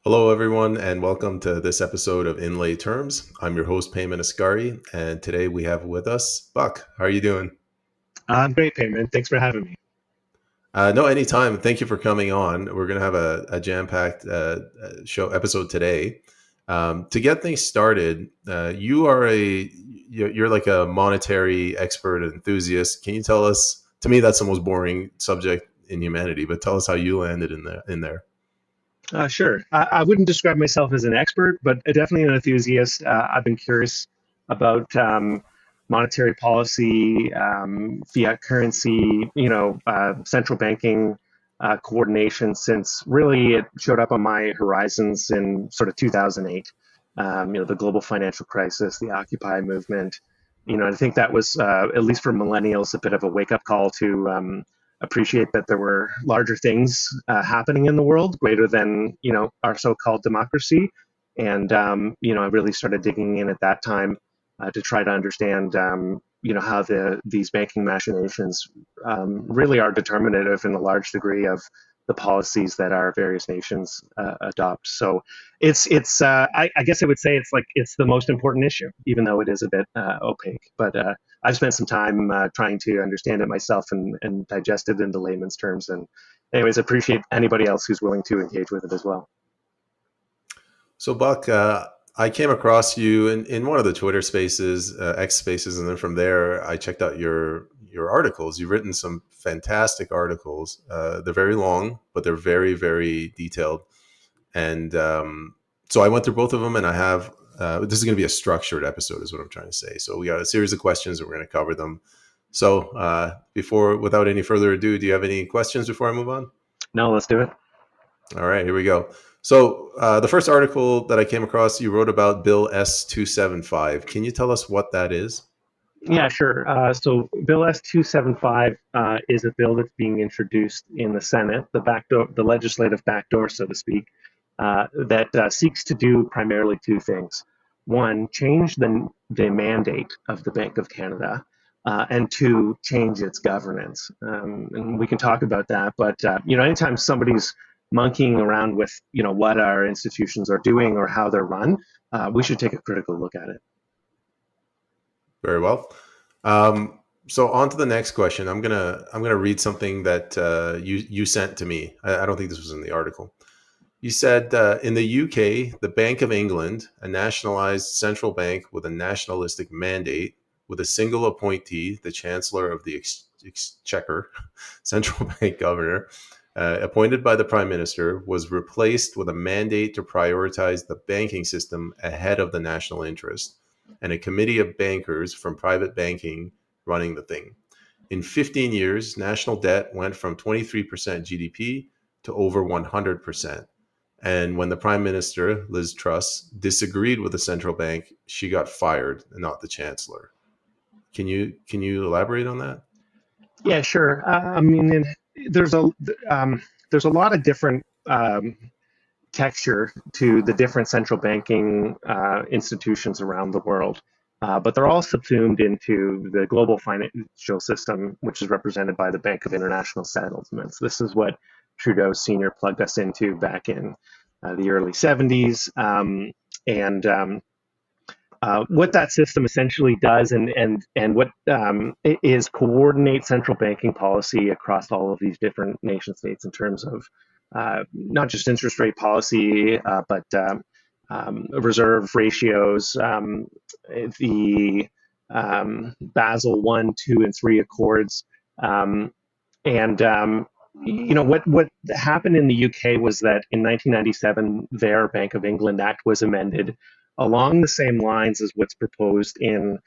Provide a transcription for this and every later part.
Hello, everyone, and welcome to this episode of Inlay Terms. I'm your host, Payman Ascari, and today we have with us Buck. How are you doing? I'm great, Payman. Thanks for having me. No, anytime. Thank you for coming on. We're going to have a jam-packed show episode today. To get things started, you're like a monetary expert enthusiast. Can you tell us? To me, that's the most boring subject in humanity. But tell us how you landed in there. Sure. I wouldn't describe myself as an expert, but definitely an enthusiast. I've been curious about monetary policy, fiat currency, central banking coordination since really it showed up on my horizons in sort of 2008. The global financial crisis, the Occupy movement. I think that was, at least for millennials, a bit of a wake-up call to appreciate that there were larger things happening in the world, greater than our so-called democracy. And I really started digging in at that time to try to understand how these banking machinations really are determinative in a large degree of the policies that our various nations adopt. So I guess I would say it's the most important issue, even though it is a bit opaque. But I've spent some time trying to understand it myself and digest it into layman's terms. And anyways, appreciate anybody else who's willing to engage with it as well. So, Buck, I came across you in one of the Twitter Spaces, X Spaces, and then from there, I checked out your articles. You've written some fantastic articles. They're very long, but they're very, very detailed. And so I went through both of them, and I have. This is going to be a structured episode, is what I'm trying to say. So we got a series of questions, and we're going to cover them. So without any further ado, do you have any questions before I move on? No, let's do it. All right, here we go. So the first article that I came across, you wrote about Bill S-275. Can you tell us what that is? Yeah, sure. So Bill S-275 is a bill that's being introduced in the Senate, the backdoor, the legislative backdoor, so to speak, that seeks to do primarily two things. One, change the mandate of the Bank of Canada, and two, change its governance. And we can talk about that, but anytime somebody's monkeying around with what our institutions are doing or how they're run, we should take a critical look at it. Very well. So on to the next question. I'm gonna read something that you sent to me. I don't think this was in the article. You said in the UK, the Bank of England, a nationalized central bank with a nationalistic mandate, with a single appointee, the Chancellor of the Exchequer, central bank governor, appointed by the Prime Minister, was replaced with a mandate to prioritize the banking system ahead of the national interest, and a committee of bankers from private banking running the thing. In 15 years, national debt went from 23% GDP to over 100%. And when the Prime Minister, Liz Truss, disagreed with the central bank, she got fired, and not the Chancellor. Can you elaborate on that? Yeah, sure. I mean, there's a there's a lot of different texture to the different central banking institutions around the world, but they're all subsumed into the global financial system, which is represented by the Bank of International Settlements. This is what Trudeau Senior plugged us into back in the early 70s, and what that system essentially does and what is coordinate central banking policy across all of these different nation states in terms of not just interest rate policy, but reserve ratios, the Basel one, two, and three accords, and what happened in the UK was that in 1997, their Bank of England Act was amended along the same lines as what's proposed in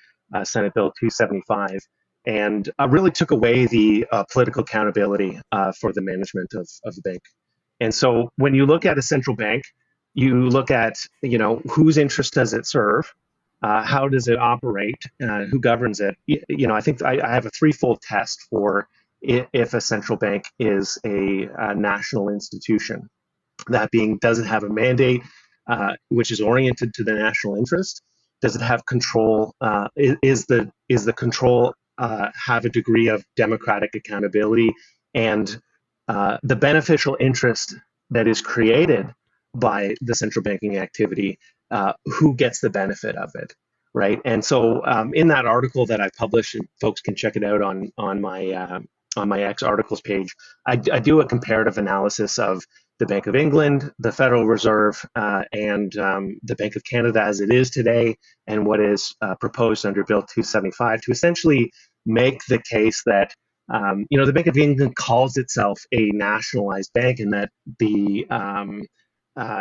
Senate Bill 275, and really took away the political accountability for the management of the bank. And so when you look at a central bank, you look at whose interest does it serve, how does it operate, who governs it. I think I have a threefold test for if a central bank is a national institution. That being, does it have a mandate which is oriented to the national interest? Does it have control? Is the control have a degree of democratic accountability? And the beneficial interest that is created by the central banking activity, who gets the benefit of it, right? And so in that article that I published, and folks can check it out on my X articles page, I do a comparative analysis of the Bank of England, the Federal Reserve, and the Bank of Canada as it is today, and what is proposed under Bill 275 to essentially make the case that the Bank of England calls itself a nationalized bank, and that the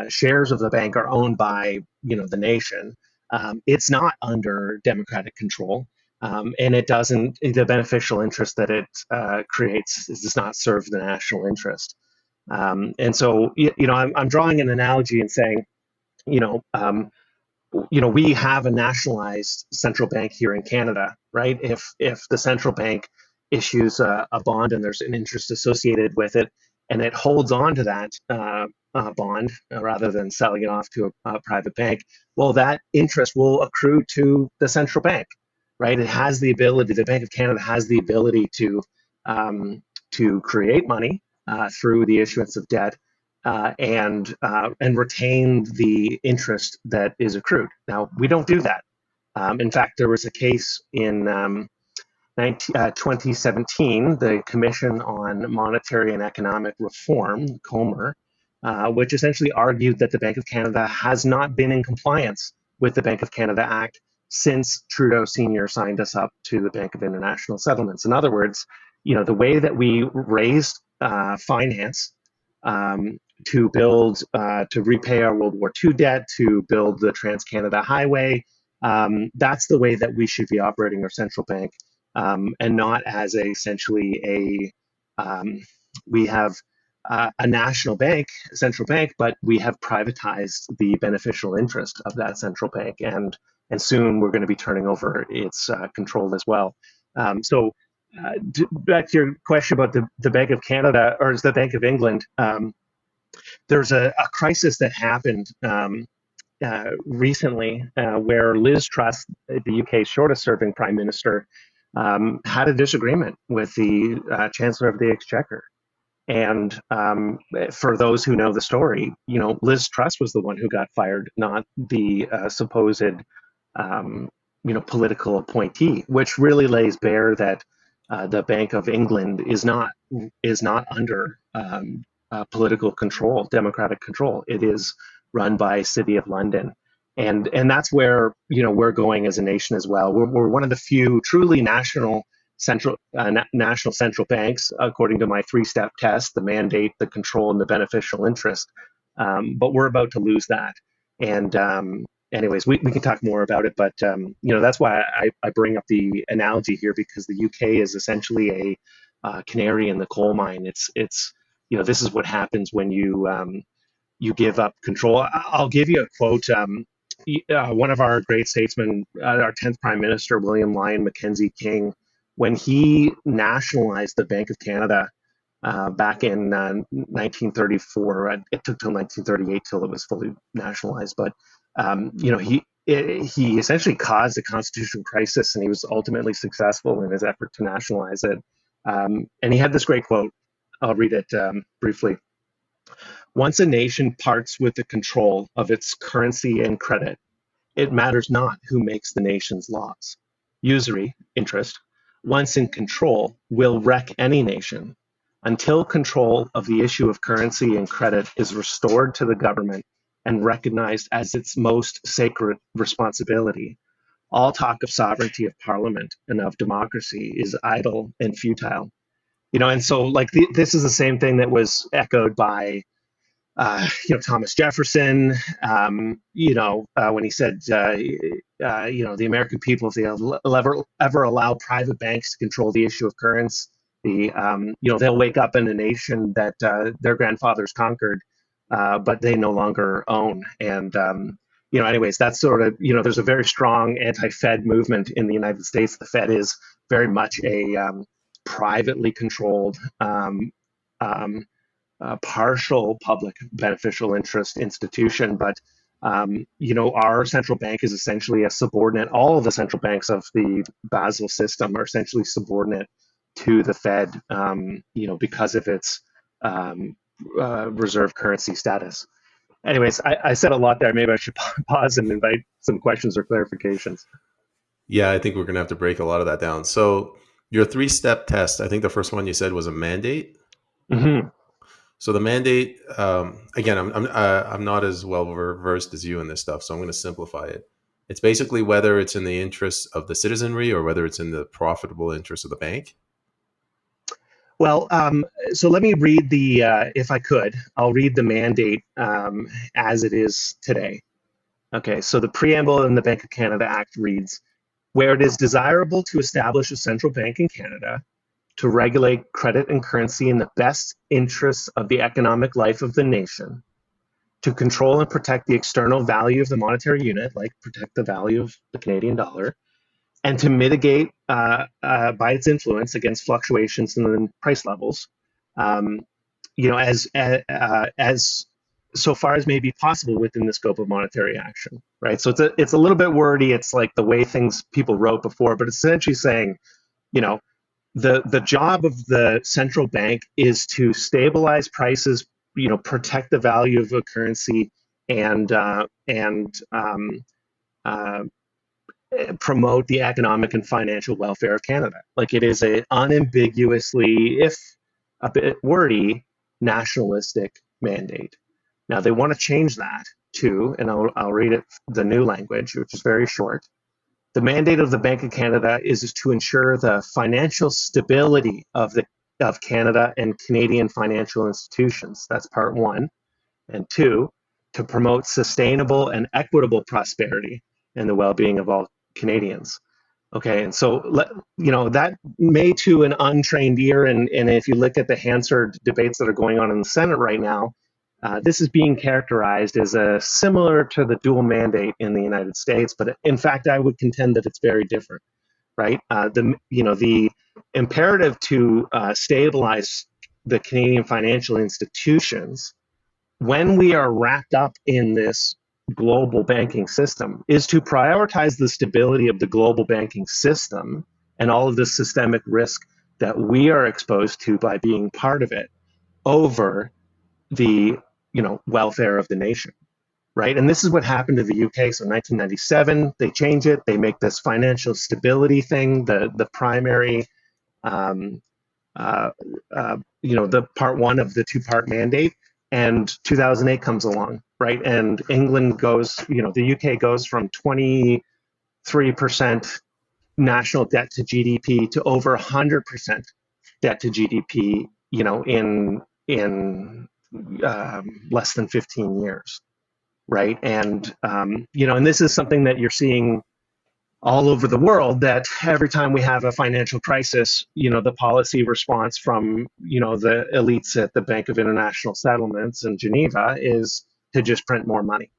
shares of the bank are owned by the nation. It's not under democratic control, and it doesn't. The beneficial interest that it creates does not serve the national interest. And so, I'm drawing an analogy and saying, you know, um, we have a nationalized central bank here in Canada, right? If the central bank issues a bond and there's an interest associated with it, and it holds on to that bond rather than selling it off to a private bank, well, that interest will accrue to the central bank, right? It has the ability. The Bank of Canada has the ability to create money through the issuance of debt, and retain the interest that is accrued. Now, we don't do that. In fact, there was a case in 2017, the Commission on Monetary and Economic Reform, COMER, which essentially argued that the Bank of Canada has not been in compliance with the Bank of Canada Act since Trudeau Sr. signed us up to the Bank of International Settlements. In other words, the way that we raised finance to repay our World War II debt, to build the Trans Canada Highway. That's the way that we should be operating our central bank, and not as essentially we have a national bank, central bank, but we have privatized the beneficial interest of that central bank, and soon we're going to be turning over its control as well. So back to your question about the Bank of Canada or the Bank of England. There's a crisis that happened recently where Liz Truss, the UK's shortest serving prime minister, had a disagreement with the Chancellor of the Exchequer. And for those who know the story, Liz Truss was the one who got fired, not the supposed, political appointee, which really lays bare that the Bank of England is not under political control, democratic control. It is run by City of London, and that's where we're going as a nation as well. We're one of the few truly national central banks, according to my three-step test: the mandate, the control, and the beneficial interest. But we're about to lose that. And anyways, we can talk more about it, but that's why I bring up the analogy here, because the UK is essentially a canary in the coal mine. It's this is what happens when you give up control. I'll give you a quote. One of our great statesmen, our 10th Prime Minister, William Lyon Mackenzie King, when he nationalized the Bank of Canada back in 1934, it took till 1938 till it was fully nationalized. But he essentially caused a constitutional crisis, and he was ultimately successful in his effort to nationalize it. And he had this great quote. I'll read it briefly. Once a nation parts with the control of its currency and credit, it matters not who makes the nation's laws. Usury, interest, once in control, will wreck any nation. Until control of the issue of currency and credit is restored to the government and recognized as its most sacred responsibility, all talk of sovereignty of parliament and of democracy is idle and futile. And so, like, this is the same thing that was echoed by Thomas Jefferson, when he said, the American people, if they ever allow private banks to control the issue of currency, they'll wake up in a nation that their grandfathers conquered, but they no longer own. And, anyways, that's sort of, there's a very strong anti-Fed movement in the United States. The Fed is very much a privately controlled, partial public beneficial interest institution, but our central bank is essentially a subordinate. All of the central banks of the Basel system are essentially subordinate to the Fed, because of its reserve currency status. Anyways, I said a lot there. Maybe I should pause and invite some questions or clarifications. Yeah, I think we're going to have to break a lot of that down. So, your three-step test, I think the first one you said was a mandate. Hmm. So the mandate, again, I'm not as well versed as you in this stuff, so I'm going to simplify it. It's basically whether it's in the interests of the citizenry or whether it's in the profitable interests of the bank. Well, so let me read if I could, I'll read the mandate as it is today. Okay, so the preamble in the Bank of Canada Act reads, where it is desirable to establish a central bank in Canada to regulate credit and currency in the best interests of the economic life of the nation, to control and protect the external value of the monetary unit, like protect the value of the Canadian dollar, and to mitigate by its influence against fluctuations in the price levels, um, as so far as may be possible within the scope of monetary action, right? So it's a little bit wordy. It's like the way things people wrote before, but it's essentially saying, you know, the job of the central bank is to stabilize prices, protect the value of a currency, and uh, promote the economic and financial welfare of Canada. Like it is a unambiguously, if a bit wordy, nationalistic mandate. Now they want to change that to, and I'll read it the new language, which is very short. The mandate of the Bank of Canada is to ensure the financial stability of Canada and Canadian financial institutions. That's part one. And two, to promote sustainable and equitable prosperity and the well-being of all Canadians. Okay, and so that may to an untrained ear, and if you look at the Hansard debates that are going on in the Senate right now, this is being characterized as a similar to the dual mandate in the United States, but in fact, I would contend that it's very different, right? The imperative to stabilize the Canadian financial institutions when we are wrapped up in this global banking system is to prioritize the stability of the global banking system and all of the systemic risk that we are exposed to by being part of it over the welfare of the nation, right? And this is what happened to the UK. So 1997 they change it, they make this financial stability thing the primary um, uh, the part one of the two-part mandate. And 2008 comes along, right? And England goes, the UK goes from 23% national debt to GDP to over 100% debt to GDP, in less than 15 years, right? And this is something that you're seeing all over the world, that every time we have a financial crisis, the policy response from, the elites at the Bank of International Settlements in Geneva is to just print more money,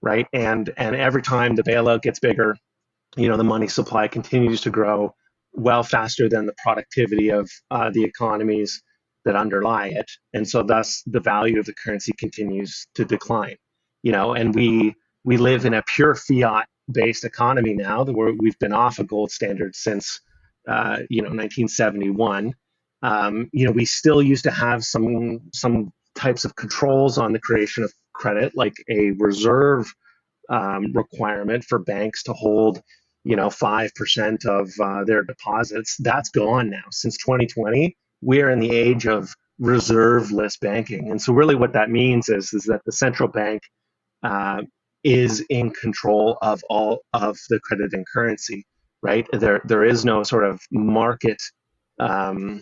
right? And every time the bailout gets bigger, the money supply continues to grow well faster than the productivity of the economies that underlie it. And so thus the value of the currency continues to decline. And we live in a pure fiat based economy now that we've been off a gold standard since 1971. We still used to have some types of controls on the creation of credit, like a reserve requirement for banks to hold 5% of their deposits. That's gone now. Since 2020 we're in the age of reserveless banking, and so really what that means is that the central bank uh, is in control of all of the credit and currency, right? There is no sort of um,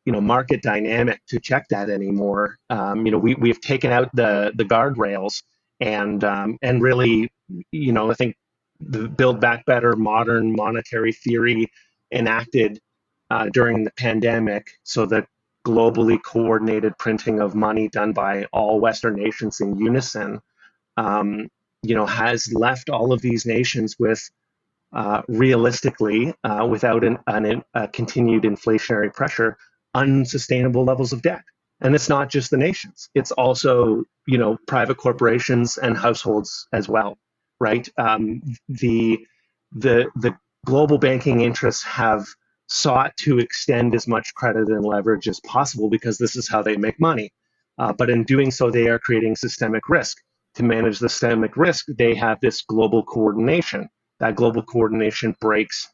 market dynamic to check that anymore. We've taken out the guardrails, and really, I think the Build Back Better modern monetary theory enacted during the pandemic, so that globally coordinated printing of money done by all Western nations in unison, has left all of these nations with realistically, without a continued inflationary pressure, unsustainable levels of debt. And it's not just the nations; it's also private corporations and households as well, right? The global banking interests have sought to extend as much credit and leverage as possible because this is how they make money. But in doing so, they are creating systemic risk. to manage the systemic risk, they have this global coordination. That global coordination breaks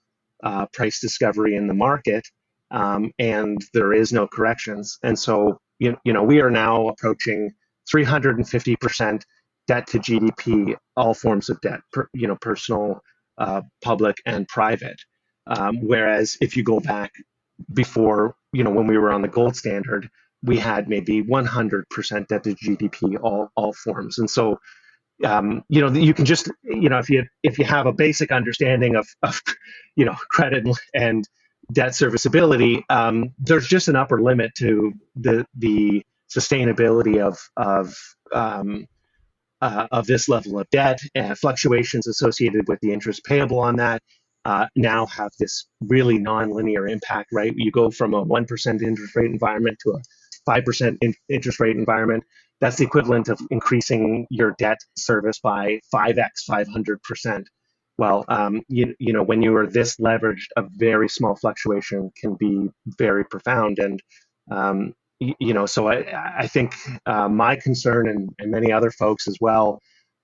price discovery in the market, and there is no corrections. And so, we are now approaching 350% debt to GDP, all forms of debt, personal, public, and private. Whereas if you go back before, when we were on the gold standard, we had maybe 100% debt to GDP, all forms. And so, you can just, if you have a basic understanding of credit and debt serviceability, there's just an upper limit to the sustainability of this level of debt. Fluctuations associated with the interest payable on that now have this really nonlinear impact, right? You go from a 1% interest rate environment to a 5% interest rate environment. That's the equivalent of increasing your debt service by 5x, 500%. Well, when you are this leveraged, a very small fluctuation can be very profound. And so I think my concern, and many other folks as well,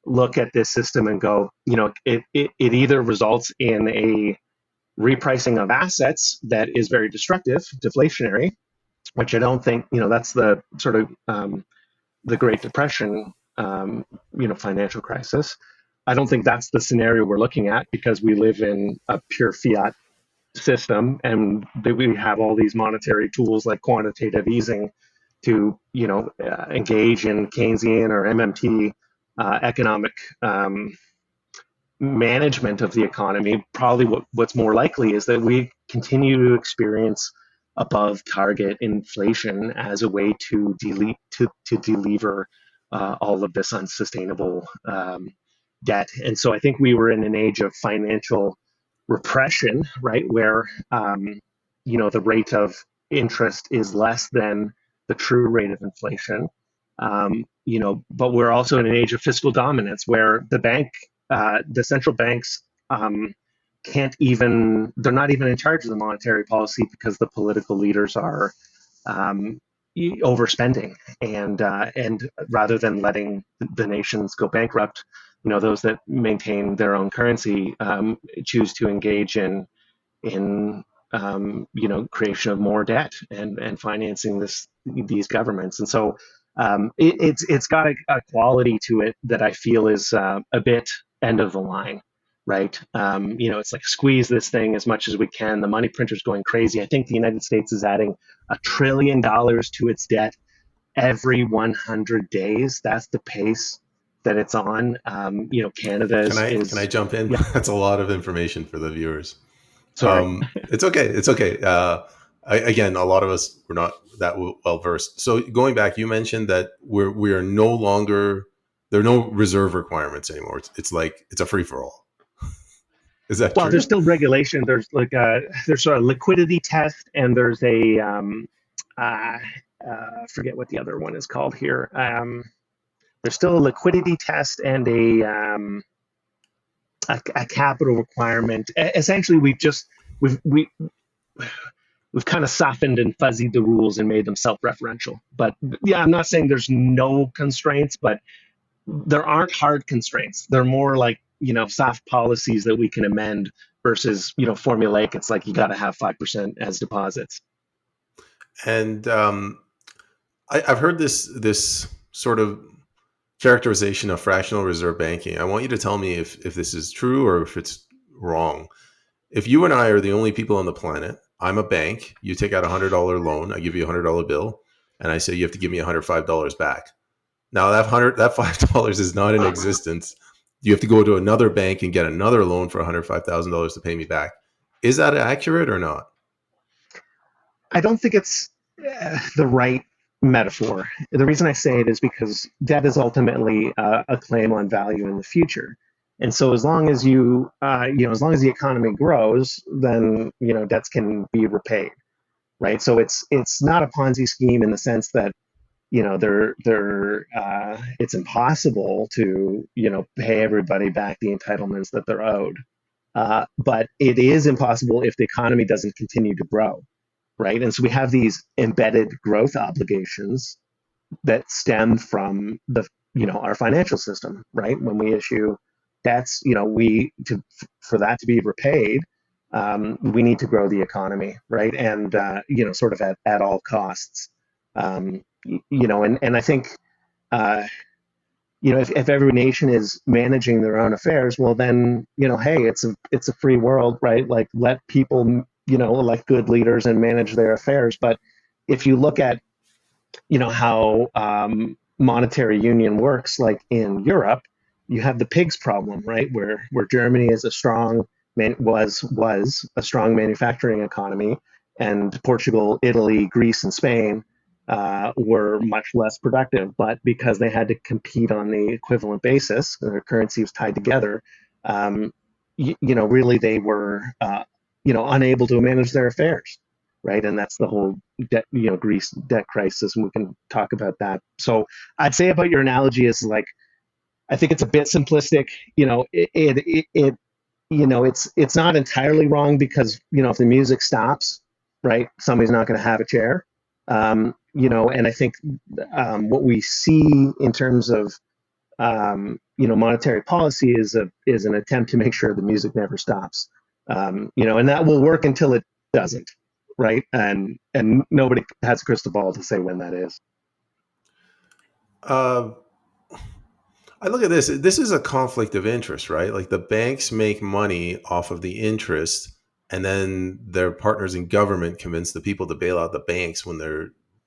look at this system and go, it either results in a repricing of assets that is very destructive, deflationary, which I don't think, that's the sort of the Great Depression, financial crisis. I don't think that's the scenario we're looking at, because we live in a pure fiat system, and we have all these monetary tools like quantitative easing to engage in Keynesian or MMT economic management of the economy. Probably what's more likely is that we continue to experience above target inflation as a way to delever all of this unsustainable debt. And so I think we were in an age of financial repression, right, where the rate of interest is less than the true rate of inflation. But we're also in an age of fiscal dominance, where the central banks they're not even in charge of the monetary policy, because the political leaders are overspending, and rather than letting the nations go bankrupt, those that maintain their own currency choose to engage in creation of more debt and financing these governments. And so it's got a quality to it that I feel is a bit end of the line, right? It's like, squeeze this thing as much as we can. The money printer's going crazy. I think the United States is adding $1 trillion to its debt every 100 days. That's the pace that it's on. Canada Can I is jump in? yeah. That's a lot of information for the viewers. Sorry. It's okay. It's okay. Again, a lot of us were not that well versed. So going back, you mentioned that we are no longer, there are no reserve requirements anymore. It's like it's a free for all. Is that Well, there's true? still regulation. There's there's a liquidity test, and there's a forget what the other one is called here. There's still a liquidity test and a capital requirement. Essentially, we've we've kind of softened and fuzzied the rules and made them self-referential. But yeah, I'm not saying there's no constraints, but there aren't hard constraints. They're more like, soft policies that we can amend, versus, formulaic. It's like, you got to have 5% as deposits. And I've heard this sort of characterization of fractional reserve banking. I want you to tell me if this is true or if it's wrong. If you and I are the only people on the planet, I'm a bank, you take out $100 loan, I give you $100 bill, and I say you have to give me $105 back. Now that $5 is not in existence. You have to go to another bank and get another loan for $105,000 to pay me back. Is that accurate or not? I don't think it's the right metaphor. The reason I say it is because debt is ultimately a claim on value in the future. And so, as long as as long as the economy grows, then debts can be repaid, right? So it's not a Ponzi scheme in the sense that it's impossible to pay everybody back the entitlements that they're owed. But it is impossible if the economy doesn't continue to grow, right? And so we have these embedded growth obligations that stem from our financial system, right? When we issue debts, for that to be repaid, we need to grow the economy, right? And sort of at all costs. And I think uh, if every nation is managing their own affairs, well, then hey, it's a free world, right? Like let people elect good leaders and manage their affairs. But if you look at how monetary union works, like in Europe, you have the pigs problem, right? Where Germany is a strong was a strong manufacturing economy, and Portugal, Italy, Greece, and Spain were much less productive. But because they had to compete on the equivalent basis, their currency was tied together. Really they were unable to manage their affairs, right? And that's the whole debt, Greece debt crisis, and we can talk about that. So I'd say about your analogy is like I think it's a bit simplistic. It's not entirely wrong because if the music stops, right, somebody's not going to have a chair. And I think what we see in terms of monetary policy is an attempt to make sure the music never stops. And that will work until it doesn't, right? And nobody has a crystal ball to say when that is. Uh, I look at this. This is a conflict of interest, right? Like the banks make money off of the interest, and then their partners in government convince the people to bail out the banks when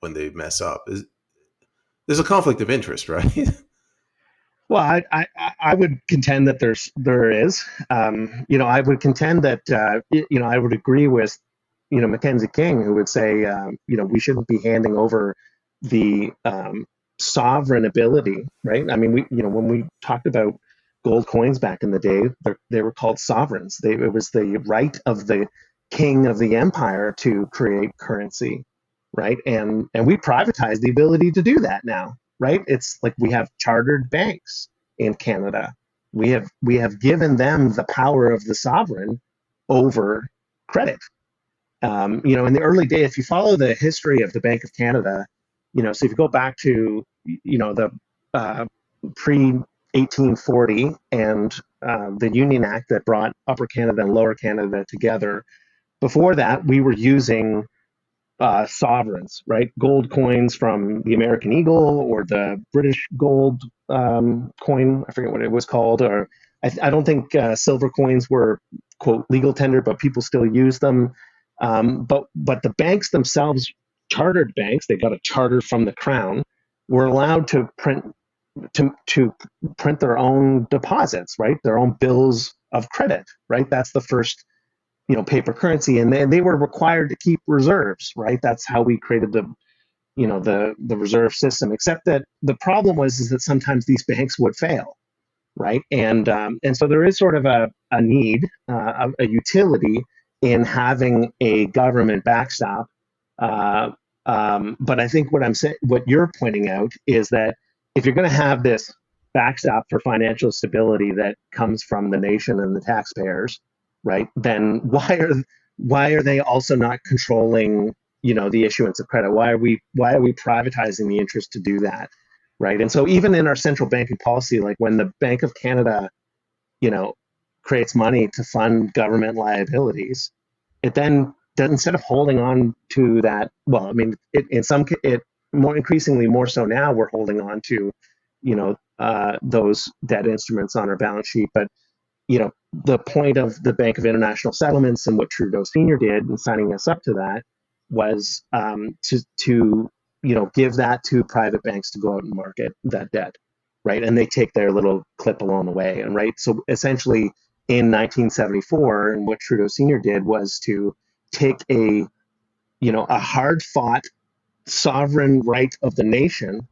they mess up. There's a conflict of interest, right? Well, I would contend that there is. I would contend that I would agree with Mackenzie King, who would say we shouldn't be handing over the sovereign ability, right? I mean, we when we talked about gold coins back in the day, they were called sovereigns. It was the right of the king of the empire to create currency, right? And we privatize the ability to do that now, right? It's like we have chartered banks in Canada. We have given them the power of the sovereign over credit. In the early days, if you follow the history of the Bank of Canada, so if you go back to the uh, pre 1840 and the Union Act that brought Upper Canada and Lower Canada together. Before that, we were using sovereigns, right? Gold coins from the American Eagle or the British gold coin. I forget what it was called. Or I don't think silver coins were quote legal tender, but people still use them. But the banks themselves, chartered banks, they got a charter from the crown, were allowed to print their own deposits, right? Their own bills of credit, right? That's the first paper currency, and they were required to keep reserves, right? That's how we created the reserve system. Except that the problem was is that sometimes these banks would fail, right? And so there is sort of a need, a utility in having a government backstop. Uh, but I think what I'm saying, what you're pointing out, is that if you're going to have this backstop for financial stability that comes from the nation and the taxpayers, right? Then why are they also not controlling the issuance of credit? Why are we privatizing the interest to do that, right? And so even in our central banking policy, like when the Bank of Canada, you know, creates money to fund government liabilities, it then instead of holding on to that, well, I mean, it more increasingly more so now we're holding on to, those debt instruments on our balance sheet. But the point of the Bank of International Settlements and what Trudeau Senior did in signing us up to that was to give that to private banks to go out and market that debt, right? And they take their little clip along the way, and right. So essentially, in 1974, and what Trudeau Senior did was to take a hard fought sovereign right of the nation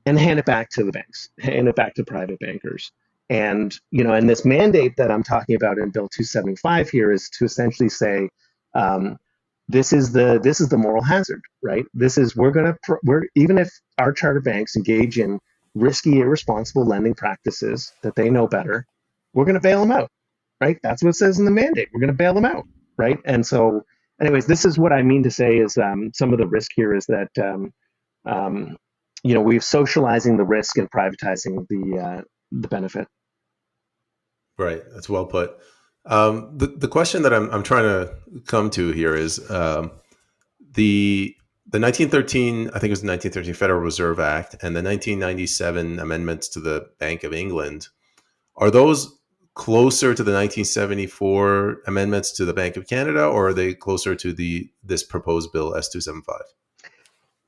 and hand it back to the banks, hand it back to private bankers. And this mandate that I'm talking about in Bill 275 here is to essentially say, um, this is the moral hazard, right? This is we're even if our charter banks engage in risky, irresponsible lending practices that they know better, we're going to bail them out, right? That's what it says in the mandate. We're going to bail them out, right? And so, anyways, this is what I mean to say is some of the risk here is that we're socializing the risk and privatizing the benefit. Right. That's well put. The question that I'm trying to come to here is the the 1913, I think it was the 1913 Federal Reserve Act, and the 1997 amendments to the Bank of England. Are those closer to the 1974 amendments to the Bank of Canada, or are they closer to the this proposed bill S275?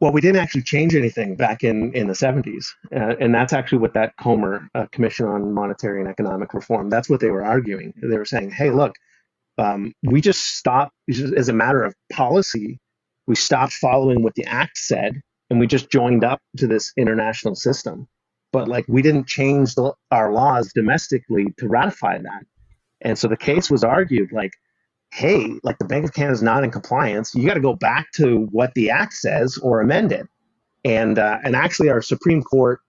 Well, we didn't actually change anything back in the 70s. And that's actually what that Comer Commission on Monetary and Economic Reform, that's what they were arguing. They were saying, hey, look, we just stopped, as a matter of policy, we stopped following what the act said, and we just joined up to this international system. But like, we didn't change our laws domestically to ratify that. And so the case was argued like, hey, like the Bank of Canada is not in compliance. You got to go back to what the act says or amend it. And actually, our Supreme Court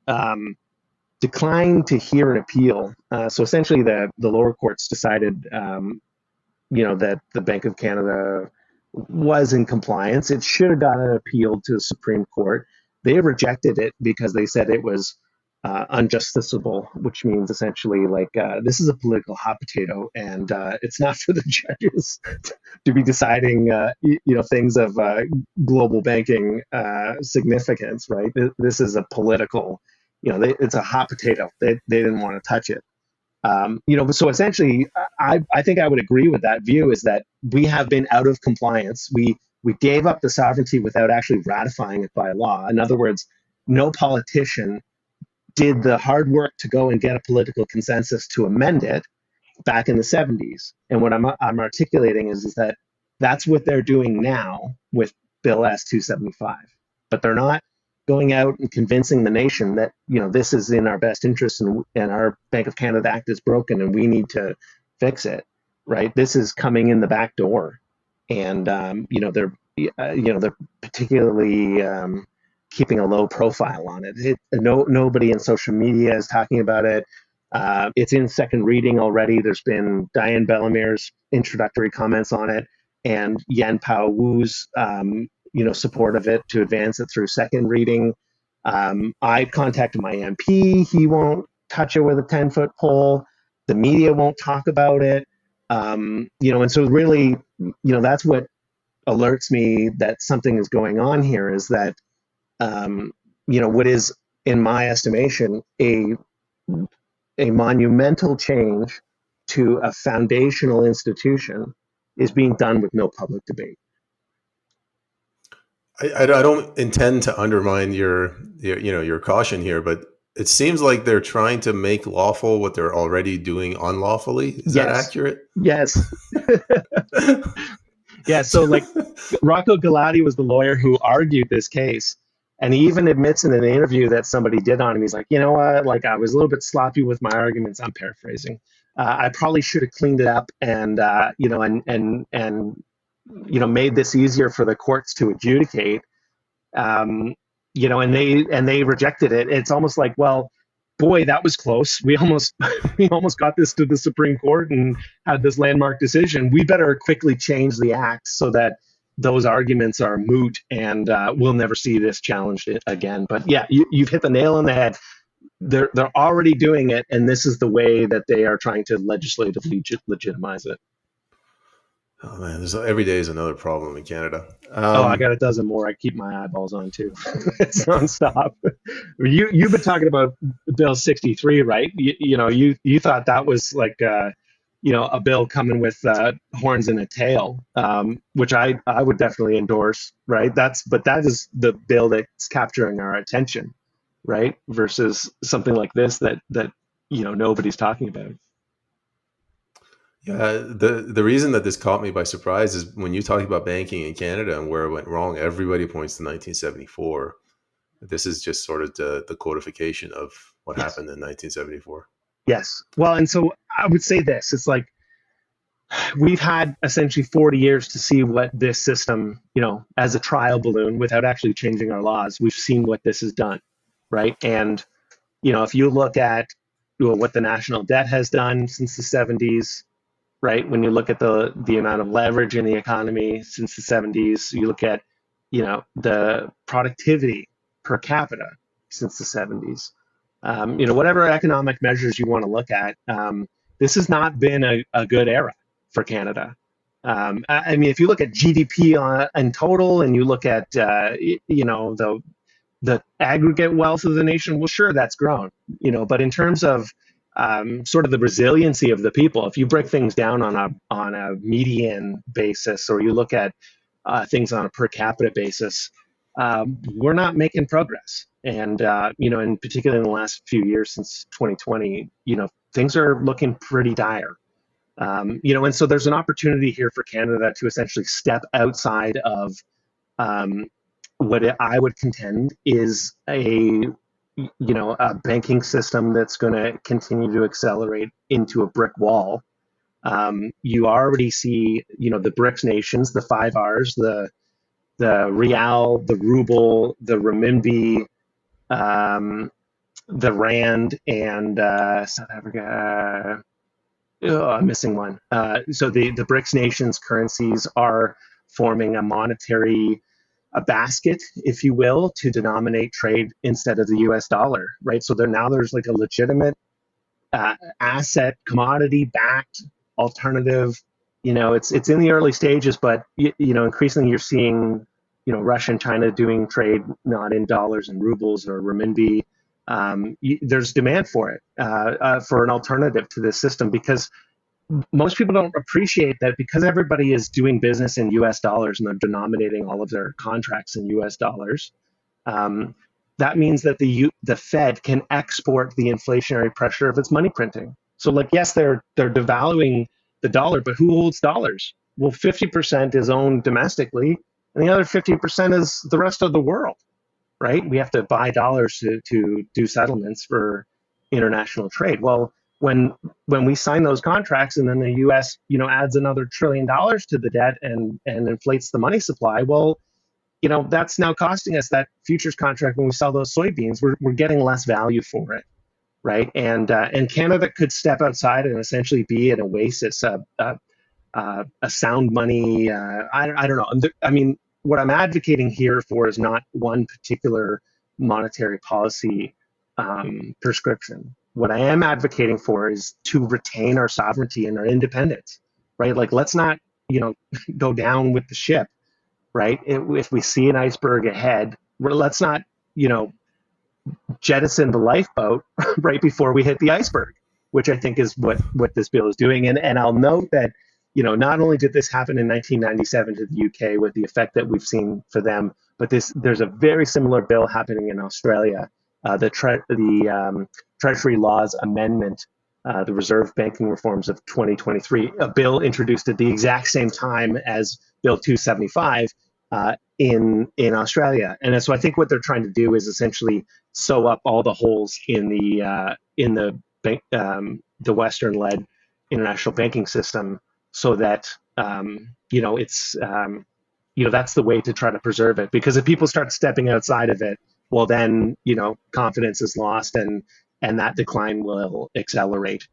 declined to hear an appeal. So essentially, the lower courts decided, that the Bank of Canada was in compliance. It should have gotten appealed to the Supreme Court. They rejected it because they said it was unjusticiable, which means essentially like this is a political hot potato, and it's not for the judges to be deciding, things of global banking significance, right? This is a political, it's a hot potato. They didn't want to touch it. So essentially, I think I would agree with that view is that we have been out of compliance. We gave up the sovereignty without actually ratifying it by law. In other words, no politician did the hard work to go and get a political consensus to amend it back in the 70s. And what I'm articulating is that that's what they're doing now with Bill S275. But they're not going out and convincing the nation that, this is in our best interest, and our Bank of Canada Act is broken and we need to fix it, right? This is coming in the back door. And, they're particularly keeping a low profile on it. Nobody in social media is talking about it. It's in second reading already. There's been Diane Bellamir's introductory comments on it, and Yan Pao Wu's support of it to advance it through second reading. I contacted my MP. He won't touch it with a 10-foot pole. The media won't talk about it. And so really, that's what alerts me that something is going on here, is that what is, in my estimation, a monumental change to a foundational institution is being done with no public debate. I don't intend to undermine your caution here, but it seems like they're trying to make lawful what they're already doing unlawfully. Is that Yes. accurate? Yes. Yeah. So like Rocco Galati was the lawyer who argued this case. And he even admits in an interview that somebody did on him. He's like, you know what? Like, I was a little bit sloppy with my arguments. I'm paraphrasing. I probably should have cleaned it up and, made this easier for the courts to adjudicate. um, and they rejected it. It's almost like, well, boy, that was close. We almost we almost got this to the Supreme Court and had this landmark decision. We better quickly change the act so that those arguments are moot, and we'll never see this challenged again. But yeah, you've hit the nail on the head. They're already doing it, and this is the way that they are trying to legislatively legitimize it. Oh man, every day is another problem in Canada. Oh, I got a dozen more. I keep my eyeballs on too. It's nonstop. You've been talking about Bill 63, right? You thought that was like a bill coming with horns and a tail, which I would definitely endorse, right? But that is the bill that's capturing our attention, right? Versus something like this that nobody's talking about. Yeah, the reason that this caught me by surprise is when you talk about banking in Canada and where it went wrong, everybody points to 1974. This is just sort of the codification of what Yes. happened in 1974. Yes. Well, and so I would say this: it's like we've had essentially 40 years to see what this system, as a trial balloon without actually changing our laws. We've seen what this has done, right? And, if you look at what the national debt has done since the 70s, right? When you look at the amount of leverage in the economy since the 70s, you look at, the productivity per capita. since the 70s. Whatever economic measures you want to look at, this has not been a good era for Canada. I mean, if you look at GDP in total, and you look at the aggregate wealth of the nation, well, sure, that's grown, but in terms of sort of the resiliency of the people, if you break things down on a median basis, or you look at things on a per capita basis, we're not making progress. And in particular in the last few years since 2020, things are looking pretty dire. And so there's an opportunity here for Canada to essentially step outside of um, what I would contend is a banking system that's going to continue to accelerate into a brick wall. You already see, the BRICS nations, the five R's, the real, the ruble, the renminbi, um, the rand, and South Africa. I'm missing one. So the BRICS nations currencies are forming a basket, if you will, to denominate trade instead of the U.S. dollar, right? So there's like a legitimate asset commodity backed alternative. It's in the early stages, but increasingly you're seeing Russia and China doing trade not in dollars and rubles or renminbi. There's demand for it, for an alternative to this system, because most people don't appreciate that because everybody is doing business in US dollars and they're denominating all of their contracts in US dollars. Um, that means that the Fed can export the inflationary pressure of its money printing. So, like, yes, they're devaluing the dollar, but who holds dollars? Well, 50% is owned domestically, and the other 50% is the rest of the world, right? We have to buy dollars to do settlements for international trade. Well, when we sign those contracts and then the U.S. adds another $1 trillion to the debt and inflates the money supply, well, that's now costing us that futures contract when we sell those soybeans. We're getting less value for it, right? And Canada could step outside and essentially be an oasis, a sound money. I don't know. I mean, what I'm advocating here for is not one particular monetary policy prescription. What I am advocating for is to retain our sovereignty and our independence, right? Like, let's not, go down with the ship, right? If we see an iceberg ahead, let's not, you know, jettison the lifeboat right before we hit the iceberg, which I think is what this bill is doing. And I'll note that, not only did this happen in 1997 to the UK with the effect that we've seen for them, but there's a very similar bill happening in Australia. The Treasury Laws Amendment, the Reserve Banking Reforms of 2023, a bill introduced at the exact same time as Bill 275 in Australia. And so I think what they're trying to do is essentially sew up all the holes in the Western-led international banking system, so that it's that's the way to try to preserve it. Because if people start stepping outside of it, well, then confidence is lost, and that decline will accelerate.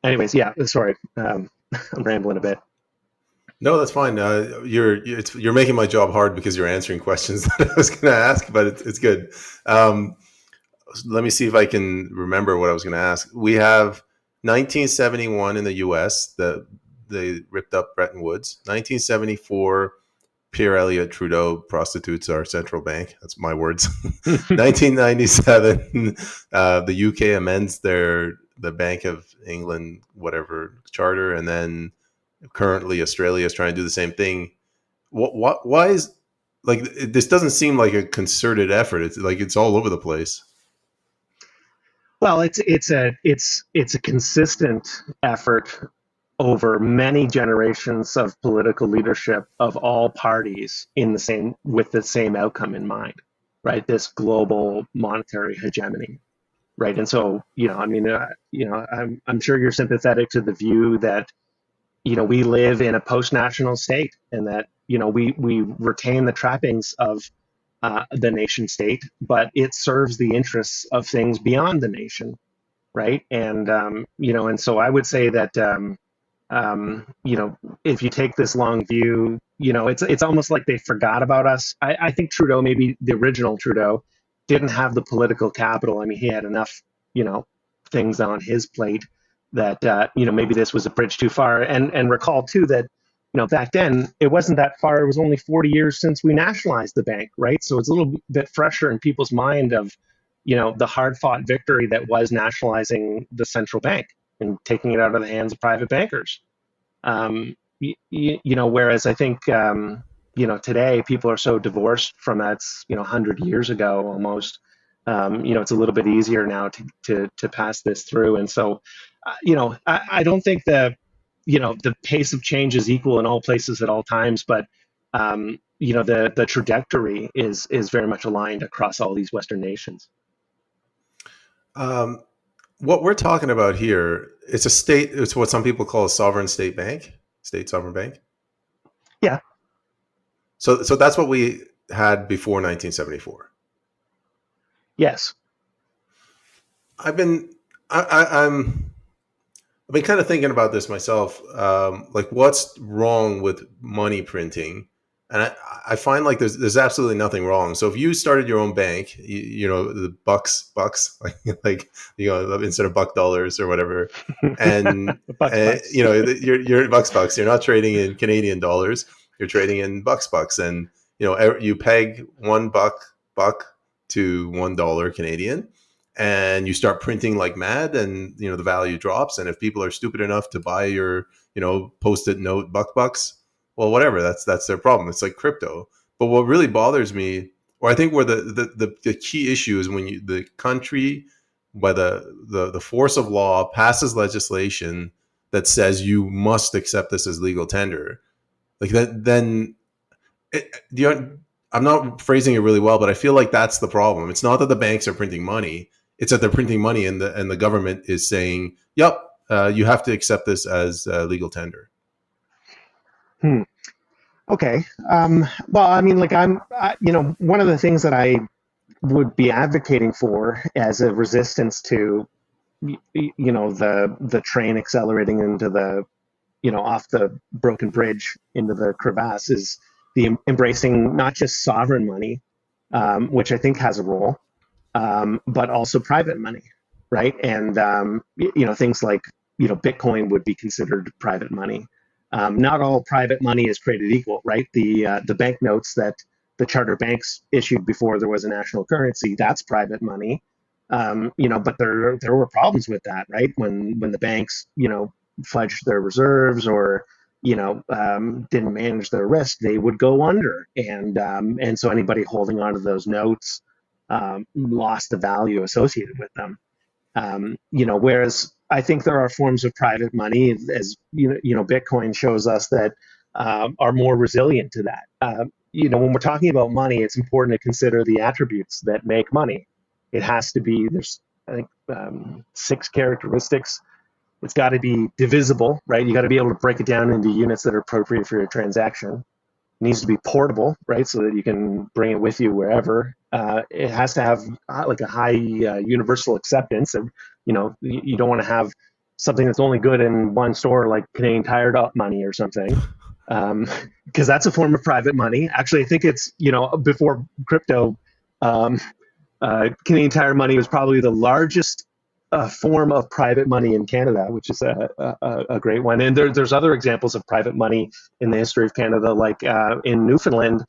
Anyways, yeah, sorry, I'm rambling a bit. No, that's fine. You're making my job hard because you're answering questions that I was going to ask, but it's good. Um, Let me see if I can remember what I was going to ask. We have 1971 in the U.S. They ripped up Bretton Woods. 1974, Pierre Elliott Trudeau prostitutes our central bank. That's my words. 1997, the UK amends the Bank of England whatever charter, and then currently Australia is trying to do the same thing. Why is like this doesn't seem like a concerted effort? It's like it's all over the place. Well, it's a consistent effort over many generations of political leadership of all parties with the same outcome in mind, right? This global monetary hegemony, right? And so, I mean, I'm sure you're sympathetic to the view that we live in a post-national state, and that we retain the trappings of the nation state, but it serves the interests of things beyond the nation, right? And so I would say that if you take this long view, it's almost like they forgot about us. I think Trudeau, maybe the original Trudeau, didn't have the political capital. I mean, he had enough, you know, things on his plate that maybe this was a bridge too far. And recall too that back then it wasn't that far. It was only 40 years since we nationalized the bank, right? So it's a little bit fresher in people's mind of the hard fought victory that was nationalizing the central bank and taking it out of the hands of private bankers. Whereas I think today people are so divorced from that's 100 years ago almost. It's a little bit easier now to pass this through, and so I don't think the pace of change is equal in all places at all times, but the trajectory is very much aligned across all these Western nations. Um, what we're talking about here, it's a state. It's what some people call a sovereign state bank, state sovereign bank. Yeah. So that's what we had before 1974. Yes. I've been I've been kind of thinking about this myself. Like, what's wrong with money printing? And I find like there's absolutely nothing wrong. So if you started your own bank, the bucks, like instead of buck dollars or whatever, and Bucks. you're bucks. You're not trading in Canadian dollars. You're trading in bucks, and you peg $1 to $1 Canadian, and you start printing like mad, and the value drops. And if people are stupid enough to buy your post-it note bucks, well, whatever, that's their problem. It's like crypto. But what really bothers me, or I think where the key issue is, when the country, by the force of law, passes legislation that says you must accept this as legal tender, like that, then I'm not phrasing it really well, but I feel like that's the problem. It's not that the banks are printing money; it's that they're printing money, and the government is saying, "Yep, you have to accept this as legal tender." Hmm. Okay. Well, I mean, like one of the things that I would be advocating for as a resistance to, the train accelerating into the, off the broken bridge into the crevasse is the embracing not just sovereign money, which I think has a role, but also private money, right? And things like Bitcoin would be considered private money. Not all private money is created equal, right? The banknotes that the charter banks issued before there was a national currency, that's private money. But there were problems with that, right? When the banks fudged their reserves or didn't manage their risk, they would go under, and so anybody holding onto those notes lost the value associated with them. Whereas I think there are forms of private money, as Bitcoin shows us, that are more resilient to that. When we're talking about money, it's important to consider the attributes that make money. It has to be, there's, I think, 6 characteristics. It's got to be divisible, right? You got to be able to break it down into units that are appropriate for your transaction. It needs to be portable, right, so that you can bring it with you wherever. It has to have like a high universal acceptance. And, you don't want to have something that's only good in one store, like Canadian Tire money or something, because that's a form of private money. Actually, I think it's before crypto, um, Canadian Tire money was probably the largest form of private money in Canada, which is a great one. And there's other examples of private money in the history of Canada, like in Newfoundland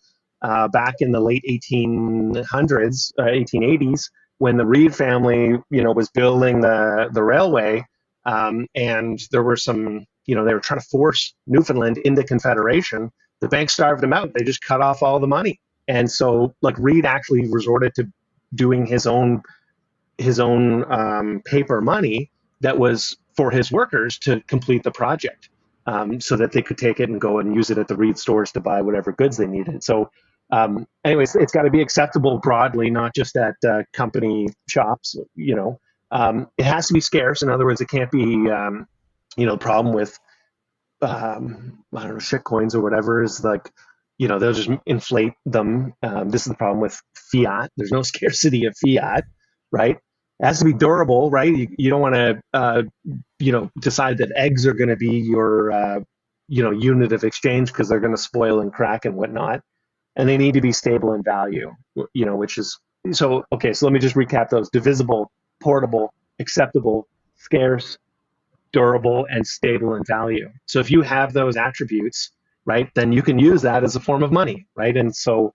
back in the late 1800s, 1880s, when the Reed family, was building the railway, and there were some, they were trying to force Newfoundland into Confederation. The bank starved them out. They just cut off all the money. And so, like, Reed actually resorted to doing his own paper money that was for his workers to complete the project, so that they could take it and go and use it at the Reed stores to buy whatever goods they needed. So, anyways, it's got to be acceptable broadly, not just at company shops. It has to be scarce. In other words, it can't be, the problem with, I don't know, shit coins or whatever is like, they'll just inflate them. This is the problem with fiat. There's no scarcity of fiat, right? It has to be durable, right? You don't want to, decide that eggs are going to be your, unit of exchange because they're going to spoil and crack and whatnot. And they need to be stable in value, which is So okay, so let me just recap those: divisible, portable, acceptable, scarce, durable, and stable in value. So if you have those attributes, right, then you can use that as a form of money, right? And so,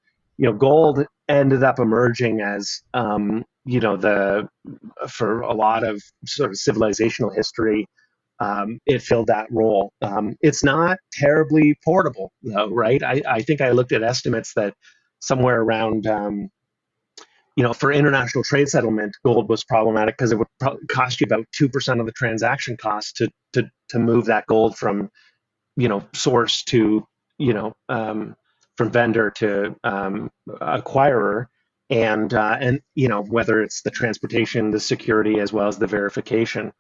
gold ended up emerging as, the for a lot of sort of civilizational history, it filled that role. It's not terribly portable, though, right? I think I looked at estimates that somewhere around, for international trade settlement, gold was problematic because it would cost you about 2% of the transaction cost to move that gold from, source to, from vendor to acquirer, and whether it's the transportation, the security, as well as the verification.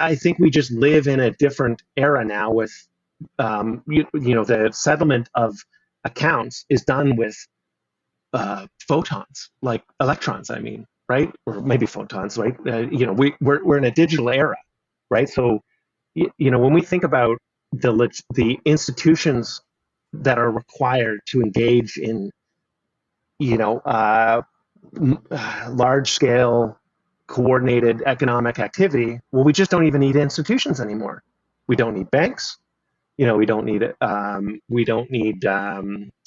I think we just live in a different era now with, the settlement of accounts is done with photons, like electrons, I mean, right? Or maybe photons, right? We're in a digital era, right? So, when we think about the institutions that are required to engage in, you know, uh, large scale coordinated economic activity, well, we just don't even need institutions anymore. We don't need banks. We don't need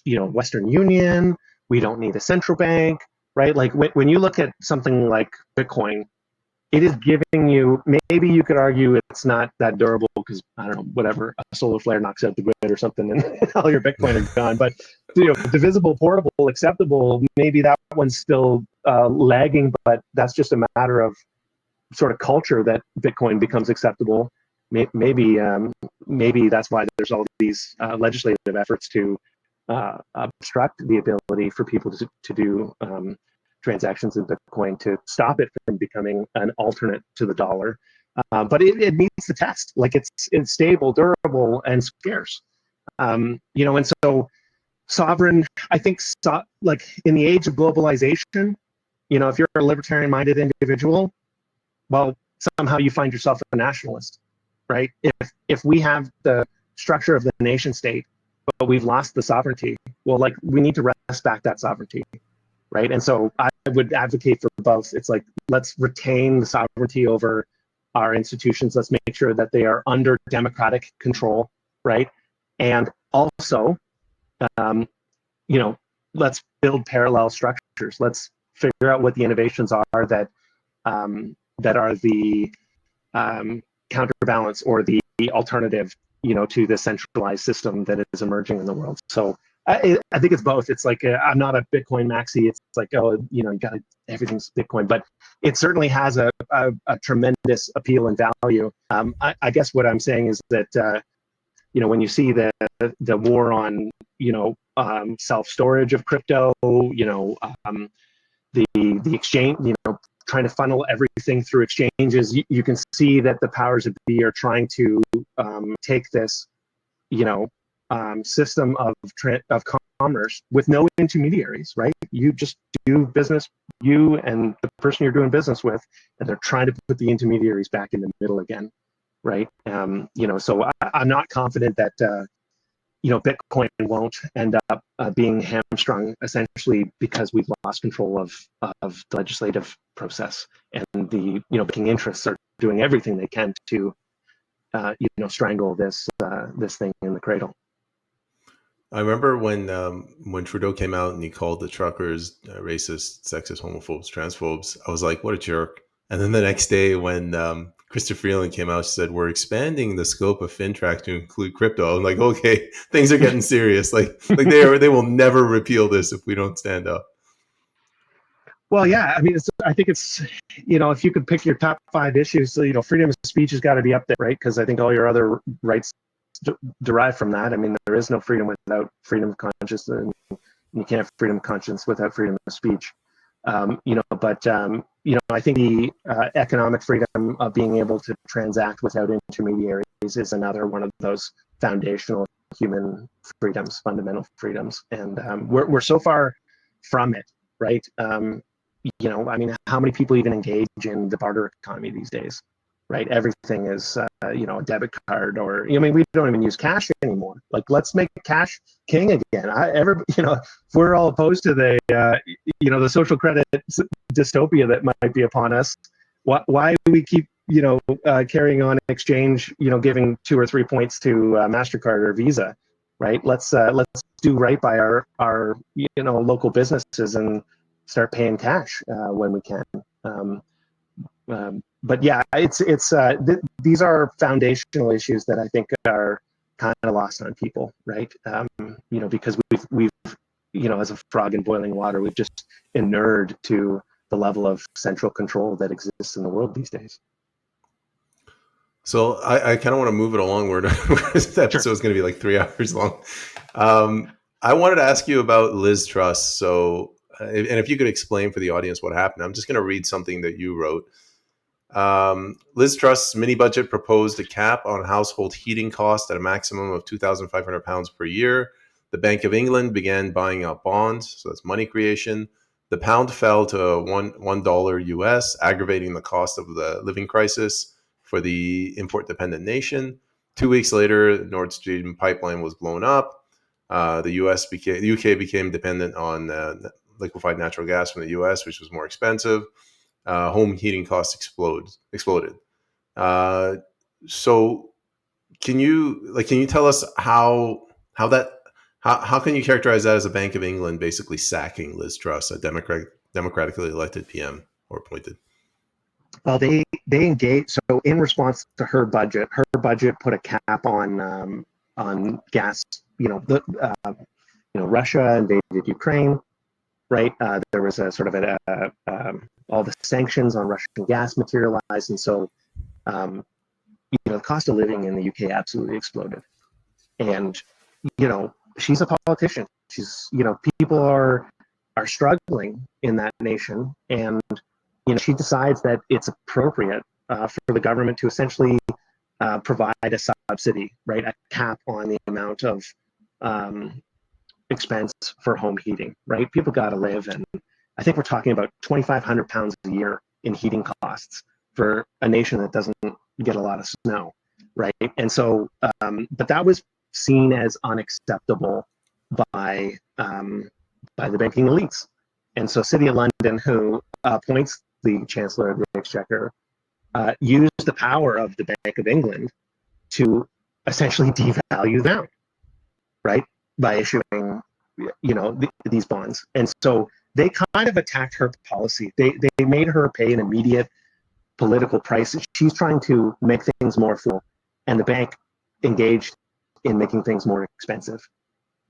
Western Union. We don't need a central bank, right? Like when you look at something like Bitcoin, it is giving you, maybe you could argue it's not that durable because, I don't know, whatever, a solar flare knocks out the grid or something and all your Bitcoin are gone. But divisible, portable, acceptable, maybe that one's still lagging, but that's just a matter of sort of culture that Bitcoin becomes acceptable. Maybe that's why there's all these legislative efforts to obstruct the ability for people to do transactions in Bitcoin, to stop it from becoming an alternate to the dollar. But it meets the test. Like it's stable, durable, and scarce. And so sovereign, I think, like in the age of globalization, if you're a libertarian-minded individual, well, somehow you find yourself a nationalist, right? If we have the structure of the nation state, but we've lost the sovereignty, well, like we need to wrest back that sovereignty, right? And so I would advocate for both. It's like, let's retain the sovereignty over our institutions. Let's make sure that they are under democratic control, right? And also, um, let's build parallel structures. Let's figure out what the innovations are that are the counterbalance or the alternative, to the centralized system that is emerging in the world. So I think it's both. It's like I'm not a Bitcoin maxi. It's like, oh, you got everything's Bitcoin, but it certainly has a tremendous appeal and value. I guess what I'm saying is that when you see the war on self storage of crypto, the exchange, trying to funnel everything through exchanges, you can see that the powers that be are trying to take this, system of commerce with no intermediaries, right? You just do business, you and the person you're doing business with, and they're trying to put the intermediaries back in the middle again, right? So I'm not confident that Bitcoin won't end up being hamstrung essentially because we've lost control of the legislative process, and the banking interests are doing everything they can to strangle this thing in the cradle. I remember when Trudeau came out and he called the truckers racist, sexist, homophobes, transphobes. I was like, what a jerk. And then the next day when Krista Freeland came out, she said, we're expanding the scope of FinTrack to include crypto. I'm like, okay, things are getting serious. Like they will never repeal this if we don't stand up. Well, yeah, I mean, I think it's, if you could pick your top 5 issues, so, freedom of speech has got to be up there, right? Because I think all your other rights derive from that. I mean, there is no freedom without freedom of conscience, and you can't have freedom of conscience without freedom of speech. But I think the economic freedom of being able to transact without intermediaries is another one of those foundational human freedoms, fundamental freedoms, and we're so far from it, right? I mean, how many people even engage in the barter economy these days? right? Everything is, a debit card, or, we don't even use cash anymore. Like, let's make cash king again. If we're all opposed to the social credit dystopia that might be upon us, why do we keep, carrying on exchange, giving 2 or 3 points to MasterCard or Visa, right? Let's do right by our local businesses and start paying cash when we can. But yeah, these are foundational issues that I think are kind of lost on people, right? Because we've as a frog in boiling water, we've just inured to the level of central control that exists in the world these days. So I kind of want to move it along. This Sure. episode is going to be like 3 hours long. I wanted to ask you about Liz Truss. So, and if you could explain for the audience what happened, I'm just going to read something that you wrote. Liz Truss's mini budget proposed a cap on household heating costs at a maximum of £2,500 per year. The Bank of England began buying out bonds, so that's money creation. The pound fell to $1 US, aggravating the cost of the living crisis for the import-dependent nation. 2 weeks later, the Nord Stream pipeline was blown up. The UK became dependent on liquefied natural gas from the US, which was more expensive. Home heating costs exploded. Uh, so can you tell us how can you characterize that as a Bank of England basically sacking Liz Truss, a democratically elected PM or appointed? Well, they engaged. So in response to her budget put a cap on gas. Russia invaded Ukraine, right? There was a sort of all the sanctions on Russian gas materialized, and so the cost of living in the UK absolutely exploded. And she's a politician. People are struggling in that nation, and she decides that it's appropriate for the government to essentially provide a subsidy, right, a cap on the amount of expense for home heating, right? People got to live, and I think we're talking about £2,500 a year in heating costs for a nation that doesn't get a lot of snow, right? And so, but that was seen as unacceptable by the banking elites. And so, City of London, who appoints the Chancellor of the Exchequer, used the power of the Bank of England to essentially devalue them, right, by issuing these bonds. And so they kind of attacked her policy. They made her pay an immediate political price. She's trying to make things more affordable, and the bank engaged in making things more expensive,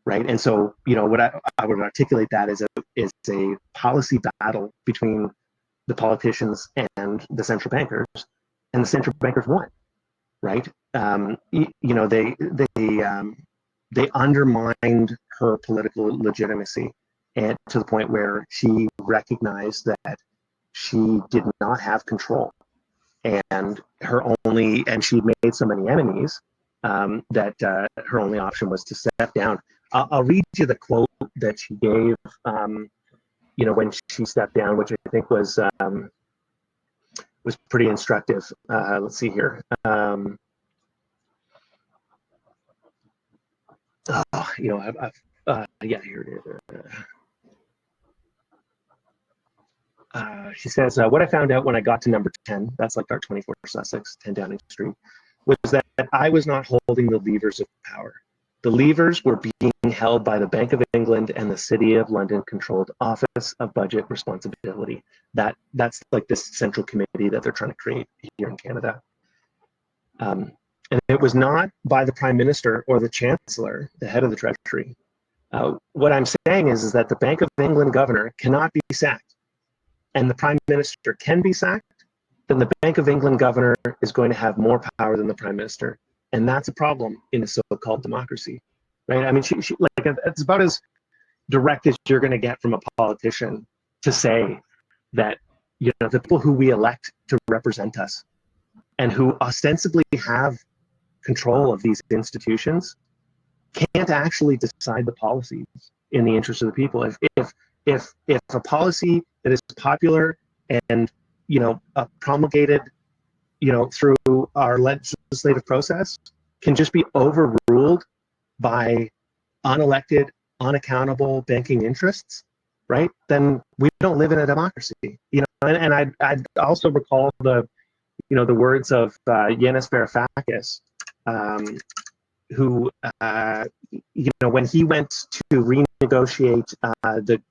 right? And so what I would articulate that is a policy battle between the politicians and the central bankers, and the central bankers won, right? They undermined her political legitimacy, and to the point where she recognized that she did not have control, and she made so many enemies that her only option was to step down. I'll read you the quote that she gave, when she stepped down, which I think was pretty instructive. Let's see here. Here it is. She says, what I found out when I got to number 10, that's like our 24 Sussex, 10 Downing Street, was that I was not holding the levers of power. The levers were being held by the Bank of England and the City of London controlled Office of Budget Responsibility. That's like this central committee that they're trying to create here in Canada. And it was not by the Prime Minister or the Chancellor, the head of the Treasury. What I'm saying is that the Bank of England governor cannot be sacked, and the Prime Minister can be sacked, then the Bank of England governor is going to have more power than the Prime Minister. And that's a problem in a so-called democracy, right? I mean, it's about as direct as you're going to get from a politician to say that, the people who we elect to represent us and who ostensibly have control of these institutions can't actually decide the policies in the interest of the people. If a policy that is popular and promulgated through our legislative process can just be overruled by unelected, unaccountable banking interests, right? Then we don't live in a democracy. And I'd also recall the words of Yanis Varoufakis, who, when he went to renegotiate the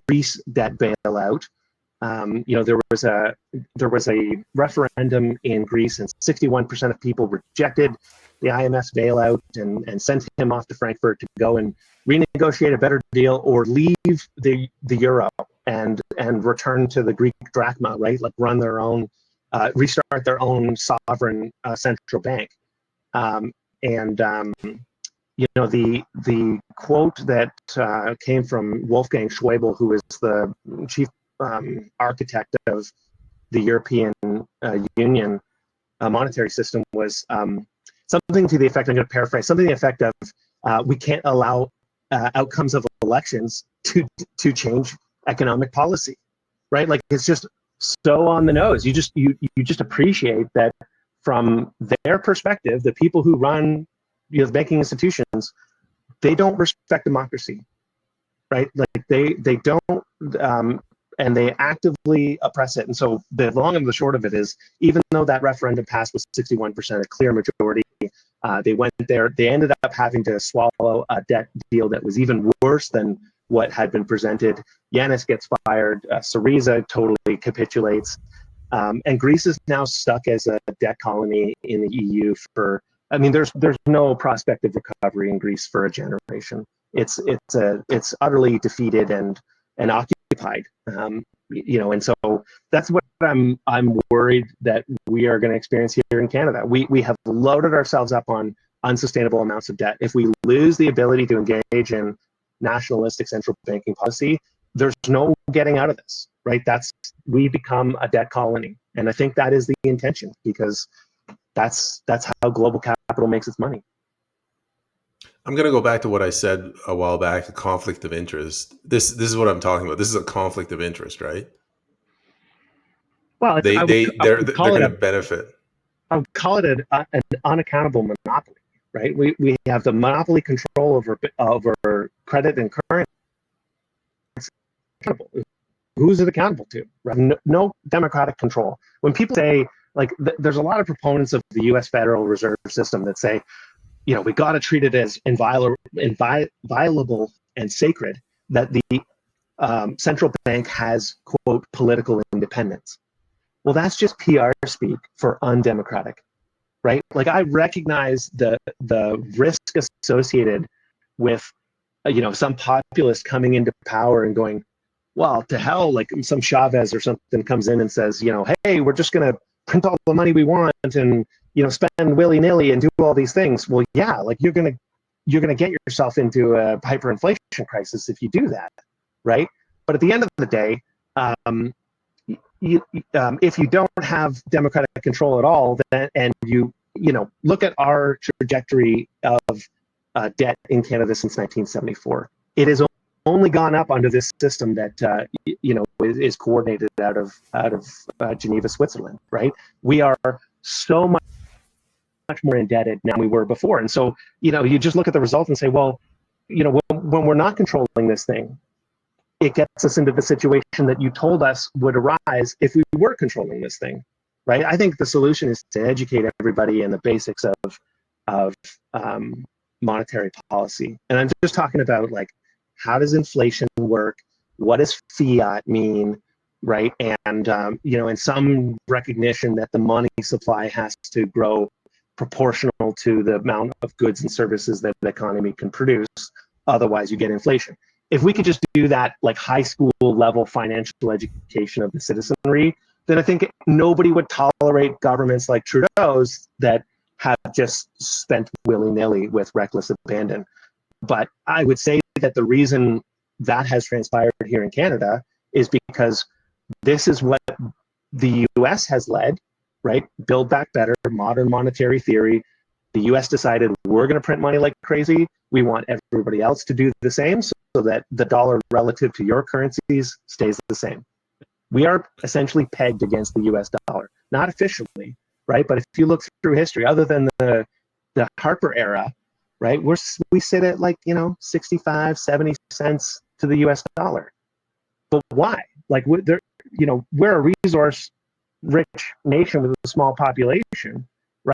Greece debt bailout, there was a referendum in Greece, and 61% of people rejected the IMF's bailout and sent him off to Frankfurt to go and renegotiate a better deal or leave the euro and return to the Greek drachma, right? Like run their own, restart their own sovereign central bank. The quote that came from Wolfgang Schäuble, who is the chief architect of the European Union monetary system, was something to the effect, I'm going to paraphrase, something to the effect of, we can't allow outcomes of elections to change economic policy, right? Like it's just so on the nose. You just appreciate that from their perspective, the people who run the banking institutions, they don't respect democracy, right? Like they don't, and they actively oppress it. And so the long and the short of it is, even though that referendum passed with 61%, a clear majority, they went there. They ended up having to swallow a debt deal that was even worse than what had been presented. Yanis gets fired. Syriza totally capitulates. And Greece is now stuck as a debt colony in the EU for, I mean, there's no prospect of recovery in Greece for a generation. It's utterly defeated and occupied. And so that's what I'm worried that we are going to experience here in Canada. We have loaded ourselves up on unsustainable amounts of debt. If we lose the ability to engage in nationalistic central banking policy, there's no getting out of this, right? We become a debt colony. And I think that is the intention, because that's how global capital makes its money. I'm going to go back to what I said a while back, the conflict of interest. This is what I'm talking about. This is a conflict of interest, right? Well, They're going to benefit. I would call it an unaccountable monopoly, right? We have the monopoly control over credit and currency. Who's it accountable to? Right? No democratic control. When people say, like, there's a lot of proponents of the U.S. Federal Reserve System that say, we got to treat it as inviolable and sacred, that the central bank has, quote, political independence. Well, that's just PR speak for undemocratic, right? Like, I recognize the risk associated with, some populist coming into power and going, well, to hell, like some Chavez or something comes in and says, hey, we're just going to print all the money we want and, spend willy-nilly and do all these things. Well, yeah, like you're going to get yourself into a hyperinflation crisis if you do that, right? But at the end of the day, if you don't have democratic control at all, then, and you look at our trajectory of debt in Canada since 1974, it has only gone up under this system that is coordinated out of Geneva, Switzerland, right? We are so much more indebted now than we were before, and so you just look at the results and say, well, when we're not controlling this thing, it gets us into the situation that you told us would arise if we were controlling this thing, right? I think the solution is to educate everybody in the basics of monetary policy, and I'm just talking about, like, how does inflation work? What does fiat mean, right? And and some recognition that the money supply has to grow proportional to the amount of goods and services that the economy can produce. Otherwise, you get inflation. If we could just do that, like, high school level financial education of the citizenry, then I think nobody would tolerate governments like Trudeau's that have just spent willy-nilly with reckless abandon. But I would say that the reason that has transpired here in Canada is because this is what the US has led, right? Build Back Better, modern monetary theory. The US decided, we're going to print money like crazy. We want everybody else to do the same so that the dollar relative to your currencies stays the same. We are essentially pegged against the US dollar, not officially, right? But if you look through history, other than the Harper era, right, we sit at like, 65, 70 cents to the US dollar. But why? Like, we're a resource rich nation with a small population,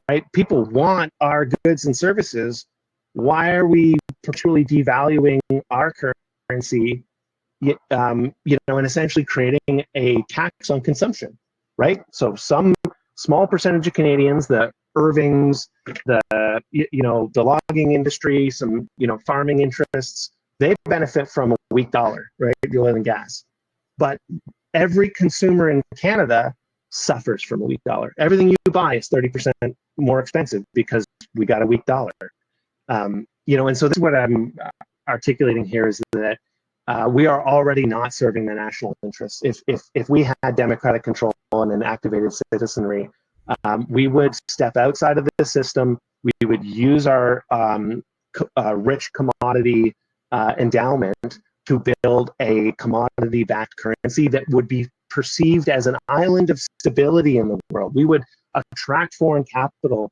right? People want our goods and services. Why are we perpetually devaluing our currency, and essentially creating a tax on consumption, right? So some small percentage of Canadians, the Irvings, the logging industry, some, farming interests, they benefit from a weak dollar, right? The oil and gas. But every consumer in Canada suffers from a weak dollar. Everything you buy is 30% more expensive because we got a weak dollar. And so this is what I'm articulating here, is that we are already not serving the national interest. If we had democratic control and an activated citizenry, we would step outside of the system. We would use our rich commodity endowment to build a commodity-backed currency that would be perceived as an island of stability in the world. We would attract foreign capital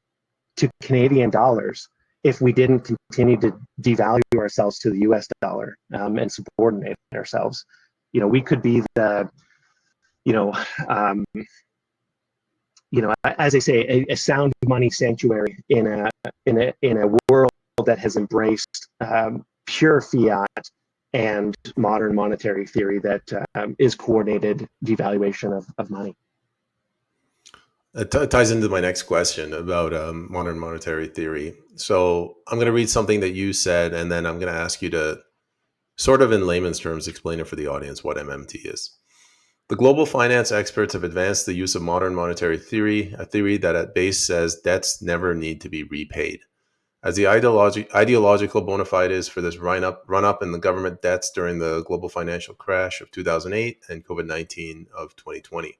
to Canadian dollars if we didn't continue to devalue ourselves to the US dollar and subordinate ourselves. We could be the, as I say, a sound money sanctuary in a world that has embraced pure fiat and modern monetary theory that is coordinated devaluation of money. It ties into my next question about modern monetary theory. So I'm going to read something that you said, and then I'm going to ask you to, sort of in layman's terms, explain it for the audience what MMT is. The global finance experts have advanced the use of modern monetary theory, a theory that at base says debts never need to be repaid. As the ideological bona fides for this run up in the government debts during the global financial crash of 2008 and COVID-19 of 2020.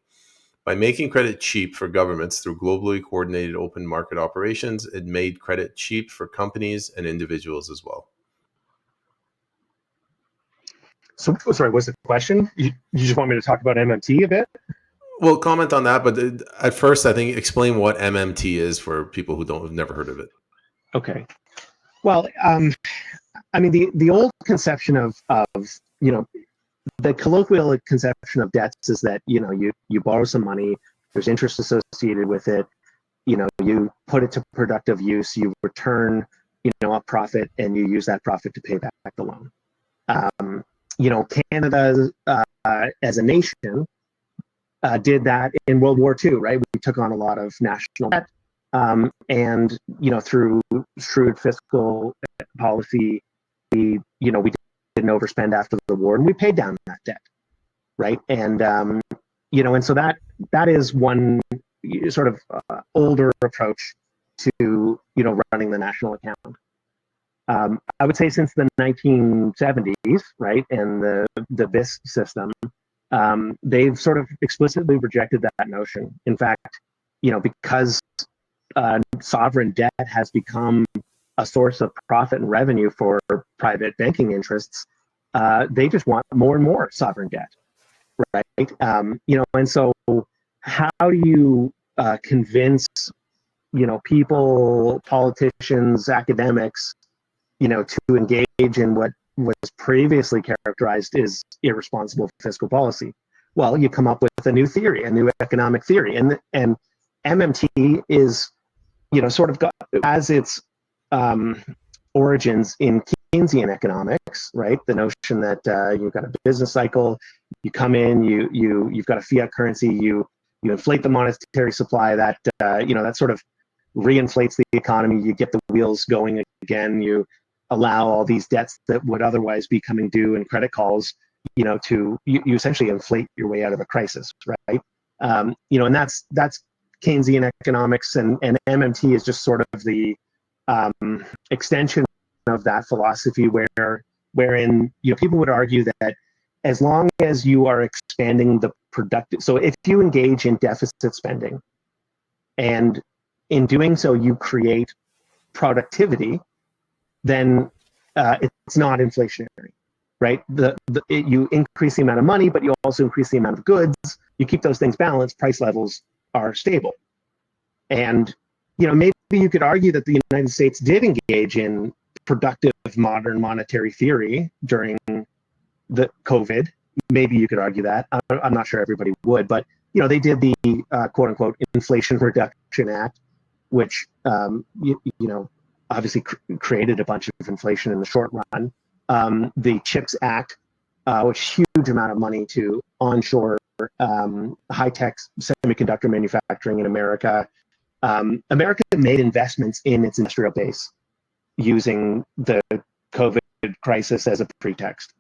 By making credit cheap for governments through globally coordinated open market operations, it made credit cheap for companies and individuals as well. So, sorry, what's the question? You just want me to talk about MMT a bit? Well, comment on that, but at first, I think explain what MMT is for people who have never heard of it. Okay. Well, the old conception of the colloquial conception of debts is that you borrow some money, there's interest associated with it, you put it to productive use, you return a profit, and you use that profit to pay back the loan. Canada as a nation did that in World War II, right? We took on a lot of national debt, and through shrewd fiscal policy, we didn't overspend after the war, and we paid down that debt, right? And and so that is one sort of older approach to running the national account. I would say since the 1970s, right, and the BIS system, they've sort of explicitly rejected that notion. In fact, because sovereign debt has become a source of profit and revenue for private banking interests, they just want more and more sovereign debt, right? And so how do you convince people, politicians, academics, to engage in what was previously characterized as irresponsible fiscal policy? Well, you come up with a new theory, a new economic theory, and MMT is sort of as its origins in Keynesian economics, right? The notion that you've got a business cycle, you come in, you've got a fiat currency, you inflate the monetary supply, that that sort of reinflates the economy, you get the wheels going again, you allow all these debts that would otherwise be coming due and credit calls, to you essentially inflate your way out of a crisis, right? And that's Keynesian economics, and MMT is just sort of the extension of that philosophy, wherein people would argue that as long as you are expanding the productive, so if you engage in deficit spending, and in doing so you create productivity, then it's not inflationary, right? You increase the amount of money, but you also increase the amount of goods. You keep those things balanced, price levels are stable. And maybe you could argue that the United States did engage in productive modern monetary theory during the COVID. Maybe you could argue that. I'm not sure everybody would, but they did the quote unquote Inflation Reduction Act, which obviously created a bunch of inflation in the short run. The CHIPS Act, which huge amount of money to onshore high-tech semiconductor manufacturing in America. America made investments in its industrial base using the COVID crisis as a pretext.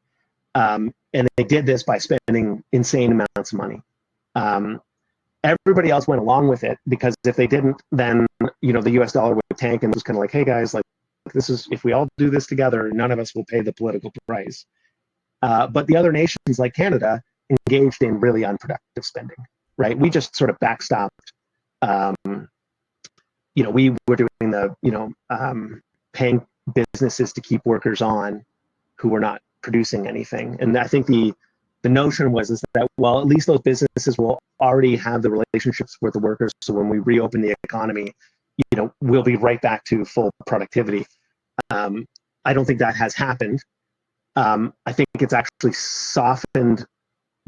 And they did this by spending insane amounts of money. Everybody else went along with it because if they didn't, then the U.S. dollar would tank, and it was kind of like, hey guys, like if we all do this together, none of us will pay the political price. But the other nations like Canada engaged in really unproductive spending, right? We just sort of backstopped. We were doing the paying businesses to keep workers on who were not producing anything. And I think the notion was that, well, at least those businesses will already have the relationships with the workers. So when we reopen the economy, we'll be right back to full productivity. I don't think that has happened. I think it's actually softened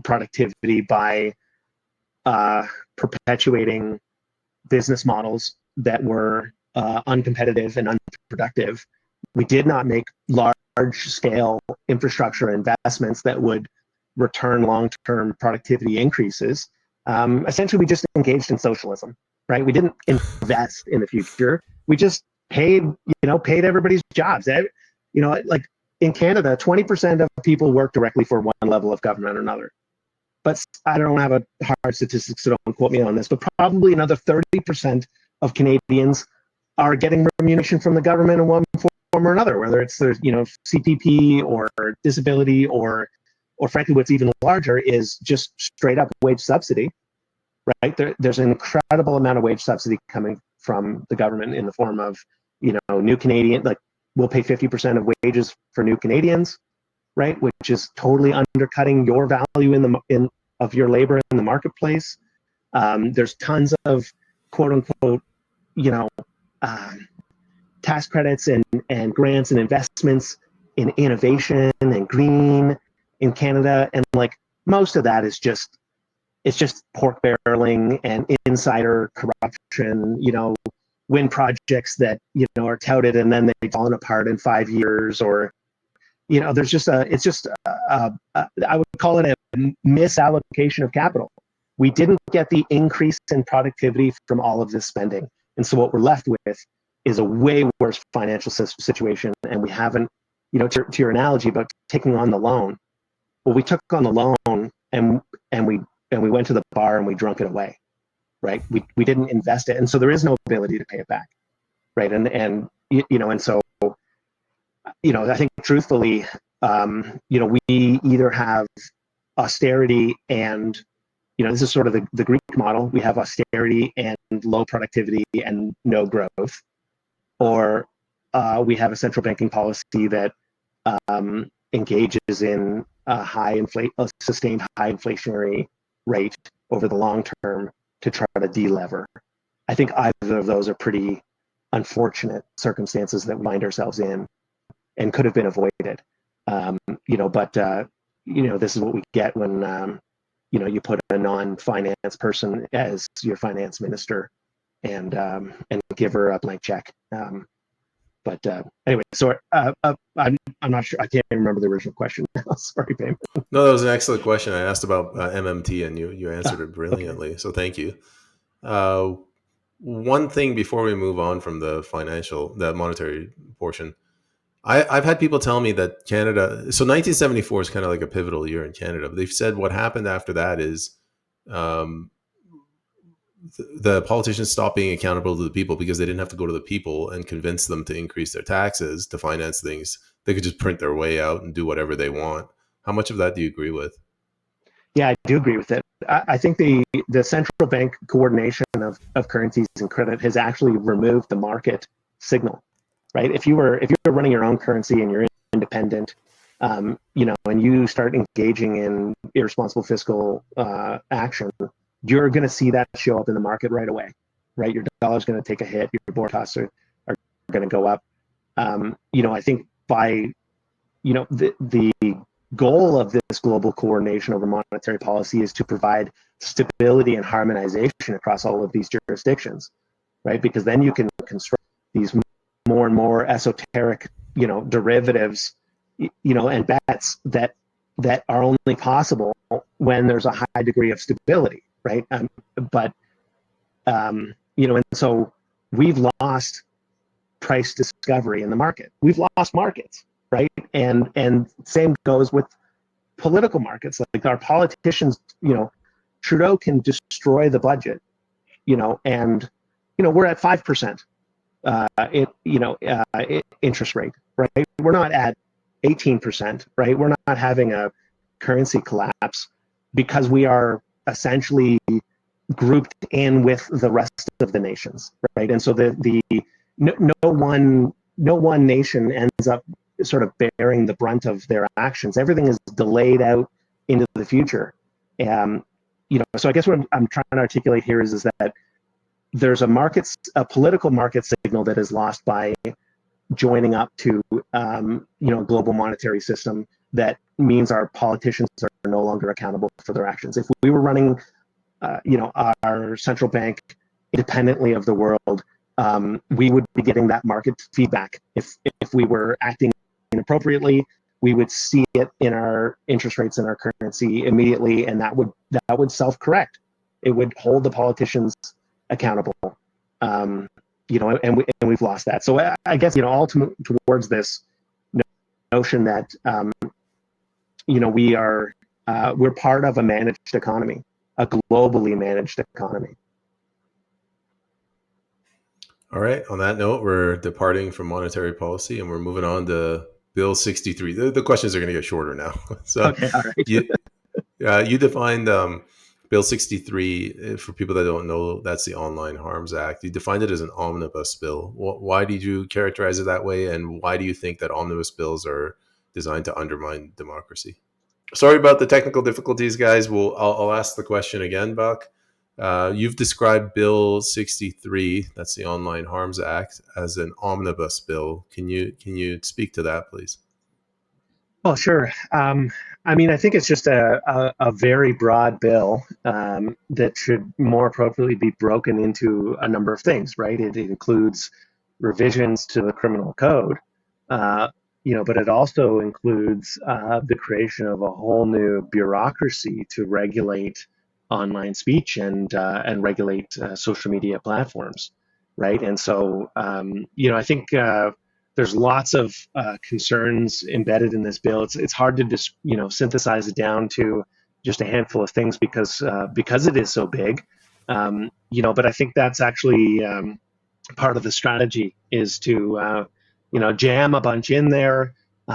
productivity by perpetuating business models that were uncompetitive and unproductive. We did not make large-scale infrastructure investments that would return long-term productivity increases. Essentially, we just engaged in socialism, right? We didn't invest in the future. We just paid everybody's jobs. Like in Canada, 20% of people work directly for one level of government or another. But I don't have a hard statistics, so don't quote me on this, but probably another 30% of Canadians are getting remuneration from the government in one form or another, whether it's CPP or disability or frankly, what's even larger is just straight up wage subsidy, right? There's an incredible amount of wage subsidy coming from the government in the form of, new Canadian, like we'll pay 50% of wages for new Canadians, right? Which is totally undercutting your value of your labor in the marketplace. There's tons of quote unquote, tax credits and grants and investments in innovation and green in Canada. And like most of that is just pork barreling and insider corruption, win projects that, are touted and then they've fallen apart in 5 years or, there's just I would call it a misallocation of capital. We didn't get the increase in productivity from all of this spending. And so what we're left with is a way worse financial situation. And we haven't, to your analogy about taking on the loan. Well, we took on the loan and we went to the bar and we drunk it away, right? We didn't invest it. And so there is no ability to pay it back, right? And so, I think truthfully, we either have austerity and, this is sort of the Greek model. We have austerity and low productivity and no growth, or we have a central banking policy that engages in a sustained high inflationary rate over the long term to try to delever. I think either of those are pretty unfortunate circumstances that we find ourselves in and could have been avoided. But this is what we get when you put a non-finance person as your finance minister and give her a blank check. But anyway, so I'm not sure. I can't remember the original question now. Sorry, babe. No, that was an excellent question. I asked about MMT, and you answered it brilliantly. Okay. So thank you. One thing before we move on from the monetary portion, I've had people tell me that Canada. So 1974 is kind of like a pivotal year in Canada. But they've said what happened after that is the politicians stopped being accountable to the people because they didn't have to go to the people and convince them to increase their taxes to finance things. They could just print their way out and do whatever they want. How much of that do you agree with? Yeah, I do agree with it. I think the central bank coordination of currencies and credit has actually removed the market signal, right? If you were running your own currency and you're independent, and you start engaging in irresponsible fiscal action, you're going to see that show up in the market right away, right? Your dollar's going to take a hit. Your board costs are going to go up. I think by the goal of this global coordination over monetary policy is to provide stability and harmonization across all of these jurisdictions, right? Because then you can construct these more and more esoteric, derivatives, and bets that are only possible when there's a high degree of stability, right? But and so we've lost price discovery in the market. We've lost markets, right? And same goes with political markets. Like our politicians, Trudeau can destroy the budget, and we're at 5% interest rate, right? We're not at 18%, right? We're not having a currency collapse because we are essentially grouped in with the rest of the nations, right? And so no one nation ends up sort of bearing the brunt of their actions. Everything is delayed out into the future. So I guess what I'm trying to articulate here is that there's a political market signal that is lost by joining up to global monetary system that means our politicians are no longer accountable for their actions. If we were running our central bank independently of the world, we would be getting that market feedback. If we were acting inappropriately, we would see it in our interest rates and our currency immediately, and that would self-correct. It would hold the politicians accountable. And we've lost that. So I guess all towards this notion that we're part of a managed economy, a globally managed economy. All right. On that note, we're departing from monetary policy and we're moving on to Bill 63. The questions are going to get shorter now. So Okay, all right. you defined Bill 63, for people that don't know, that's the Online Harms Act. You defined it as an omnibus bill. Why did you characterize it that way? And why do you think that omnibus bills are designed to undermine democracy? Sorry about the technical difficulties, guys. I'll ask the question again, Buck. You've described Bill 63, that's the Online Harms Act, as an omnibus bill. Can you speak to that, please? Well, sure. I think it's just a very broad bill that should more appropriately be broken into a number of things, right? It includes revisions to the criminal code, but it also includes the creation of a whole new bureaucracy to regulate online speech and regulate social media platforms, right? And so, I think there's lots of concerns embedded in this bill. It's hard to just synthesize it down to just a handful of things because it is so big. But I think that's actually part of the strategy is to jam a bunch in there.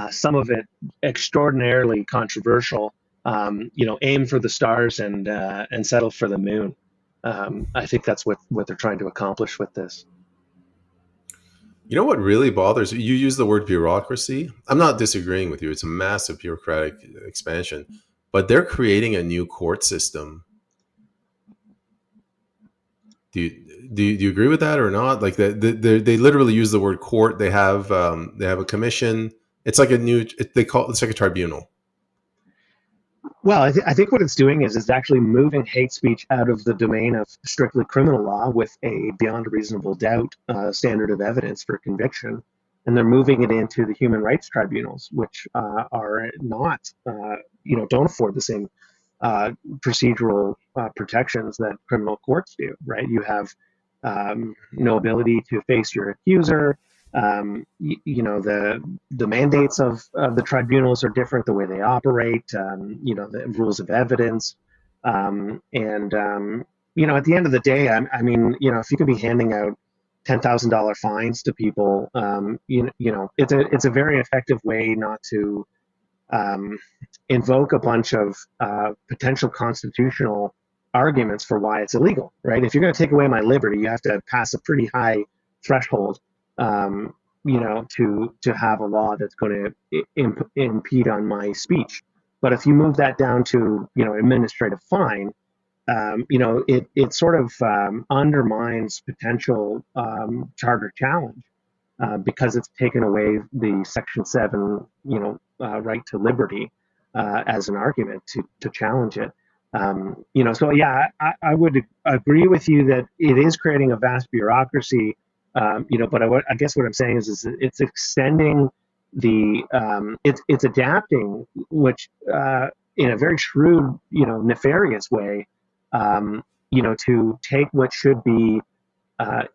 Some of it extraordinarily controversial. Aim for the stars and settle for the moon. I think that's what they're trying to accomplish with this. You know what really bothers you? You use the word bureaucracy. I'm not disagreeing with you. It's a massive bureaucratic expansion, but they're creating a new court system. Do you agree with that or not? Like they literally use the word court. They have a commission. It's like it's like a tribunal. Well, I think what it's doing is it's actually moving hate speech out of the domain of strictly criminal law with a beyond a reasonable doubt standard of evidence for conviction, and they're moving it into the human rights tribunals, which are not, don't afford the same procedural protections that criminal courts do. Right? You have no ability to face your accuser. The mandates of the tribunals are different, the way they operate, the rules of evidence. At the end of the day, if you could be handing out $10,000 fines to people, it's a very effective way not to invoke a bunch of potential constitutional arguments for why it's illegal, right? If you're going to take away my liberty, you have to pass a pretty high threshold, to have a law that's going to impede on my speech. But if you move that down to, administrative fine, it sort of undermines potential charter challenge because it's taken away the Section 7, right to liberty as an argument to challenge it. So yeah, I would agree with you that it is creating a vast bureaucracy. But I guess what I'm saying is it's extending it's adapting, which in a very shrewd, nefarious way, to take what should be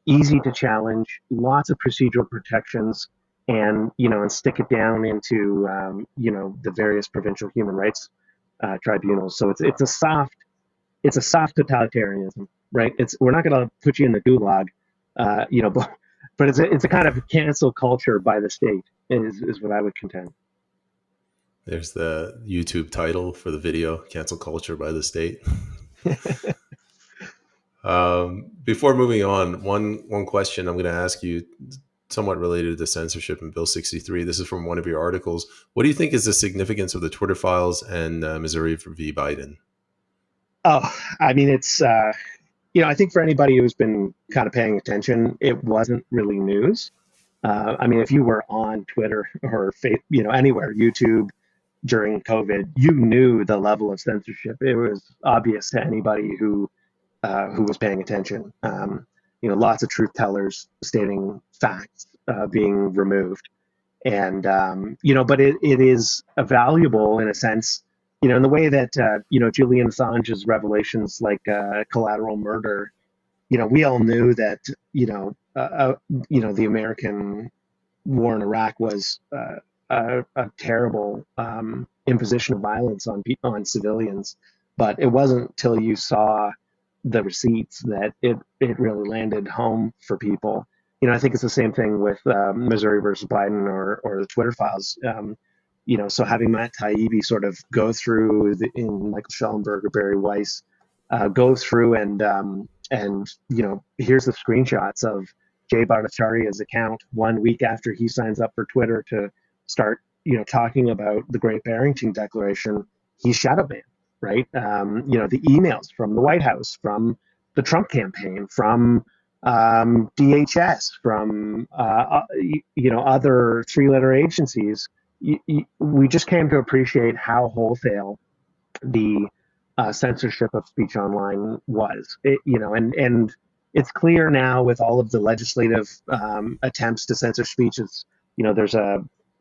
easy to challenge, lots of procedural protections, and stick it down into the various provincial human rights tribunals. So it's a soft totalitarianism, right? It's We're not going to put you in the gulag, but it's a kind of cancel culture by the state is what I would contend. There's the YouTube title for the video: "Cancel Culture by the State." Before moving on, one question I'm going to ask you, somewhat related to censorship in Bill 63. This is from one of your articles. What do you think is the significance of the Twitter files and Missouri v. Biden? Oh, I mean, I think for anybody who's been kind of paying attention, it wasn't really news. I mean, if you were on Twitter or anywhere, YouTube during COVID, you knew the level of censorship. It was obvious to anybody who was paying attention. Lots of truth tellers stating facts being removed, and but it is valuable in a sense, in the way that Julian Assange's revelations, like collateral murder. We all knew that the American war in Iraq was a terrible imposition of violence on civilians, but it wasn't until you saw the receipts that it really landed home for people. I think it's the same thing with Missouri versus Biden or the Twitter files. So having Matt Taibbi sort of go through in Michael Schellenberg or Barry Weiss, go through and here's the screenshots of Jay Bhattacharya's account 1 week after he signs up for Twitter to start talking about the Great Barrington Declaration. He's shadow banned, right? The emails from the White House, from the Trump campaign, from DHS, from other three-letter agencies. We just came to appreciate how wholesale the censorship of speech online was. And it's clear now with all of the legislative attempts to censor speech. There's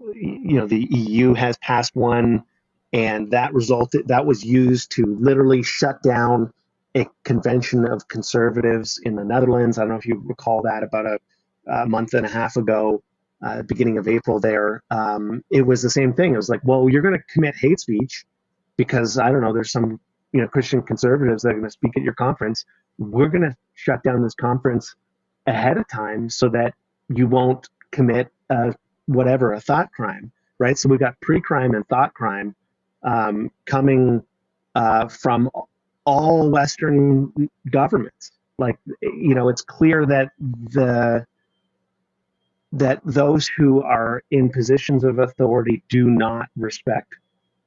the EU has passed one, and that was used to literally shut down a convention of conservatives in the Netherlands. I don't know if you recall that, about a month and a half ago, beginning of April there. It was the same thing. It was like, well, you're going to commit hate speech because, I don't know, there's some Christian conservatives that are going to speak at your conference. We're going to shut down this conference ahead of time so that you won't commit a thought crime, right? So we've got pre-crime and thought crime coming from all Western governments. Like, it's clear that those who are in positions of authority do not respect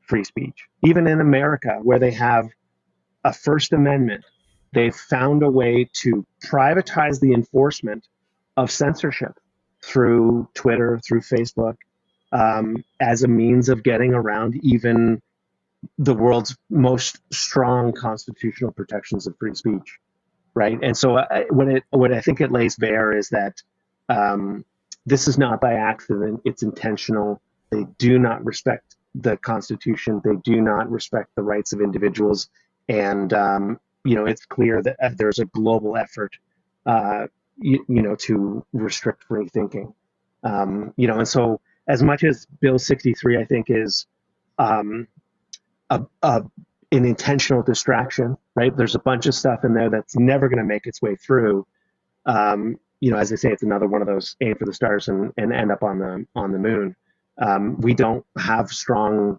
free speech. Even in America, where they have a First Amendment, they've found a way to privatize the enforcement of censorship through Twitter, through Facebook, as a means of getting around even the world's most strong constitutional protections of free speech, right? And so what I think it lays bare is that this is not by accident; it's intentional. They do not respect the Constitution. They do not respect the rights of individuals, and it's clear that there's a global effort, to restrict free thinking. And so as much as Bill 63, I think, is um, an intentional distraction, right? There's a bunch of stuff in there that's never going to make its way through. As I say, it's another one of those aim for the stars and end up on the moon. We don't have strong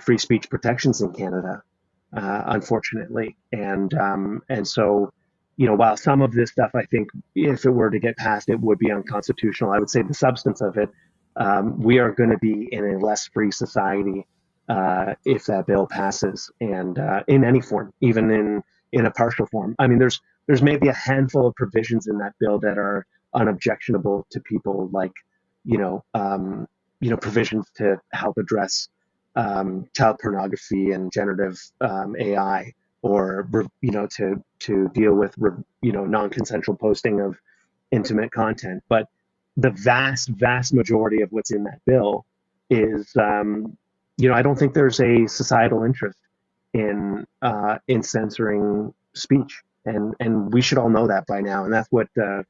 free speech protections in Canada, unfortunately, and so while some of this stuff, I think, if it were to get passed, it would be unconstitutional. I would say the substance of it, we are going to be in a less free society if that bill passes, and in any form, even in a partial form. I mean, there's maybe a handful of provisions in that bill that are unobjectionable to people, like you know um, provisions to help address child pornography and generative AI, or to deal with non-consensual posting of intimate content. But the vast majority of what's in that bill is, I don't think there's a societal interest in censoring speech, and we should all know that by now. And that's what the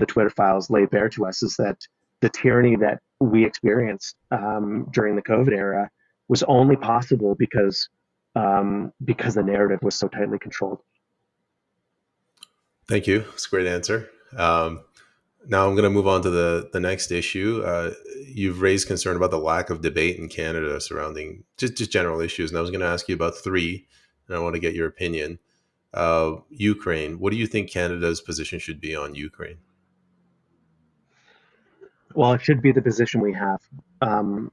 Twitter files laid bare to us, is that the tyranny that we experienced during the COVID era was only possible because the narrative was so tightly controlled. Thank you. It's a great answer. Now I'm going to move on to the next issue. You've raised concern about the lack of debate in Canada surrounding just general issues, and I was going to ask you about three, and I want to get your opinion. Ukraine. What do you think Canada's position should be on Ukraine? Well, it should be the position we have. Um,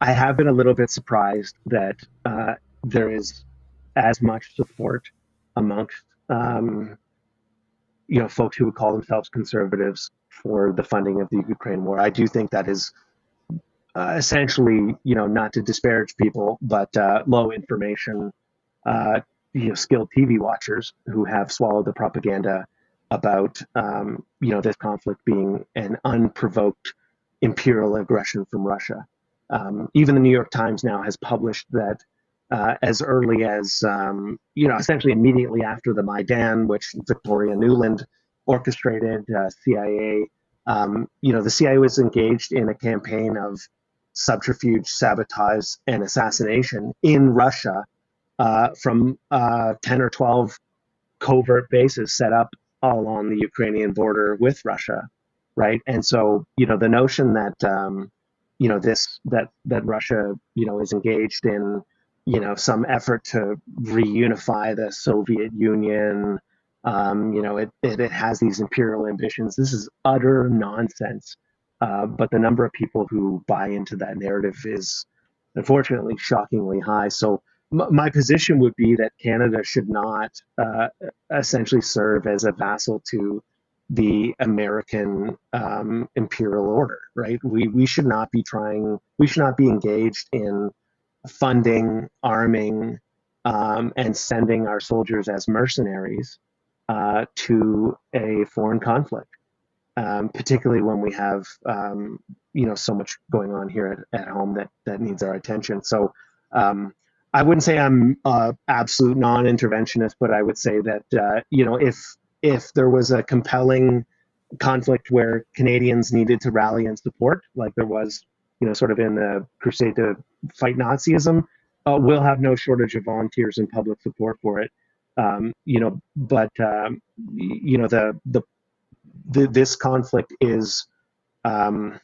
I have been a little bit surprised that there is as much support amongst folks who would call themselves conservatives for the funding of the Ukraine war. I do think that is essentially, not to disparage people, but low information, uh, skilled TV watchers who have swallowed the propaganda about, this conflict being an unprovoked imperial aggression from Russia. Even the New York Times now has published that as early as, essentially immediately after the Maidan, which Victoria Nuland orchestrated, CIA. The CIA was engaged in a campaign of subterfuge, sabotage, and assassination in Russia from 10 or 12 covert bases set up all along the Ukrainian border with Russia, right? And so, the notion that that Russia, is engaged in, some effort to reunify the Soviet Union, it has these imperial ambitions. This is utter nonsense. But the number of people who buy into that narrative is unfortunately shockingly high. So my position would be that Canada should not essentially serve as a vassal to the American imperial order, right? We should not be we should not be engaged in funding, arming, and sending our soldiers as mercenaries to a foreign conflict, particularly when we have so much going on here at home that needs our attention. So I wouldn't say I'm absolute non-interventionist, but I would say that if there was a compelling conflict where Canadians needed to rally and support, like there was, sort of in the crusade to fight Nazism, we'll have no shortage of volunteers and public support for it. But this conflict is, um,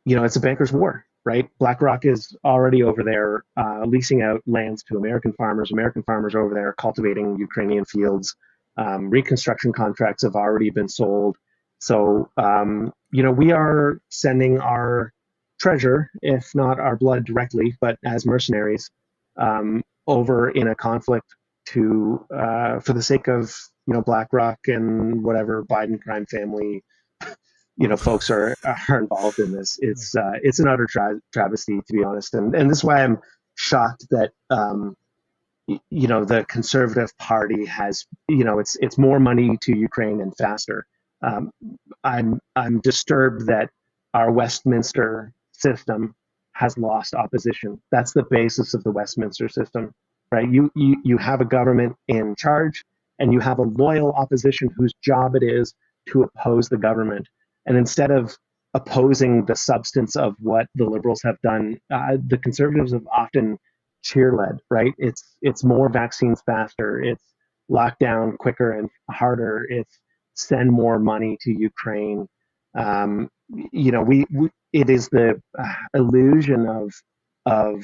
it's a banker's war, right? BlackRock is already over there leasing out lands to American farmers. American farmers are over there cultivating Ukrainian fields. Reconstruction contracts have already been sold. So, we are sending our treasure, if not our blood directly, but as mercenaries, over in a conflict to for the sake of BlackRock and whatever Biden crime family folks are involved in this. It's an utter travesty, to be honest, and this is why I'm shocked that the Conservative Party has, it's more money to Ukraine and faster. Um, I'm disturbed that our Westminster system has lost opposition. That's the basis of the Westminster system, right? You have a government in charge, and you have a loyal opposition whose job it is to oppose the government. And instead of opposing the substance of what the Liberals have done, the Conservatives have often cheer-led, right? It's more vaccines faster, it's lockdown quicker and harder, it's send more money to Ukraine. We it is the illusion of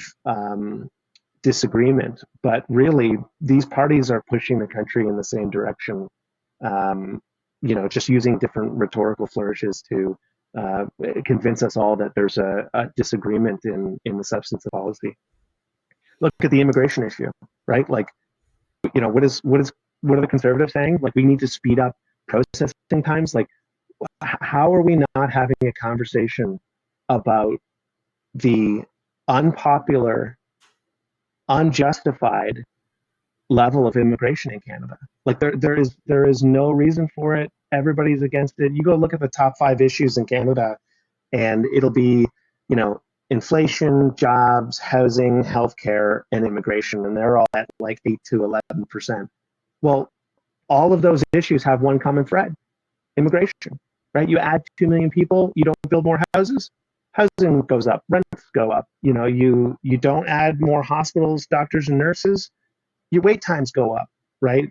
disagreement, but really these parties are pushing the country in the same direction. Um, just using different rhetorical flourishes to uh, convince us all that there's a disagreement in the substance of policy. Look at the immigration issue, right? Like what are the conservatives saying? Like, we need to speed up processing times. Like, how are we not having a conversation about the unpopular, unjustified level of immigration in Canada? Like, there is no reason for it. Everybody's against it. You go look at the top 5 issues in Canada, and it'll be, you know, inflation, jobs, housing, healthcare, and immigration, and they're all at like 8 to 11%. Well, all of those issues have one common thread: immigration. Right? You add 2 million people, you don't build more houses, housing goes up, rents go up. You don't add more hospitals, doctors, and nurses, your wait times go up, right?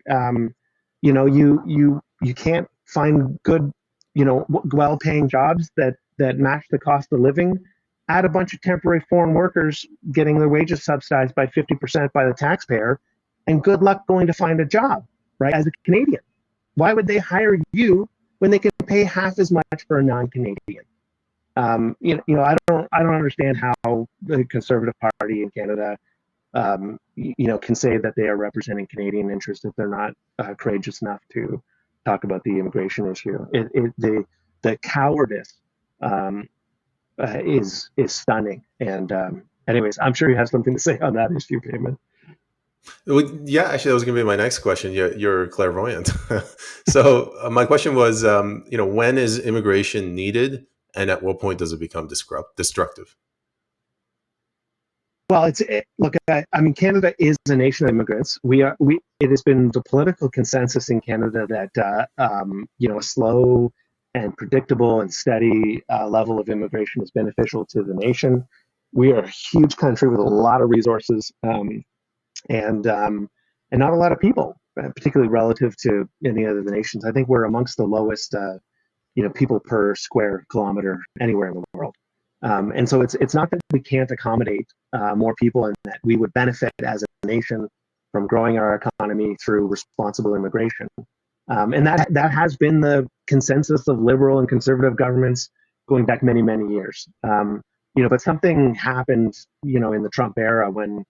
You can't find good, well-paying jobs that match the cost of living. Add a bunch of temporary foreign workers getting their wages subsidized by 50% by the taxpayer, and good luck going to find a job, right? As a Canadian, why would they hire you when they can pay half as much for a non-Canadian? I don't understand how the Conservative Party in Canada can say that they are representing Canadian interests if they're not courageous enough to talk about the immigration issue. The cowardice um, is stunning. And anyways, I'm sure you have something to say on that issue, Payman. Well, yeah, actually, that was going to be my next question. You're clairvoyant. So my question was, when is immigration needed, and at what point does it become destructive? Well, look. I mean, Canada is a nation of immigrants. It has been the political consensus in Canada that a slow and predictable and steady level of immigration is beneficial to the nation. We are a huge country with a lot of resources, and not a lot of people, particularly relative to any other nations. I think we're amongst the lowest, people per square kilometer anywhere in the world. And so it's not that we can't accommodate more people, and that we would benefit as a nation from growing our economy through responsible immigration. And that has been the consensus of liberal and conservative governments going back many, many years. But something happened, in the Trump era when,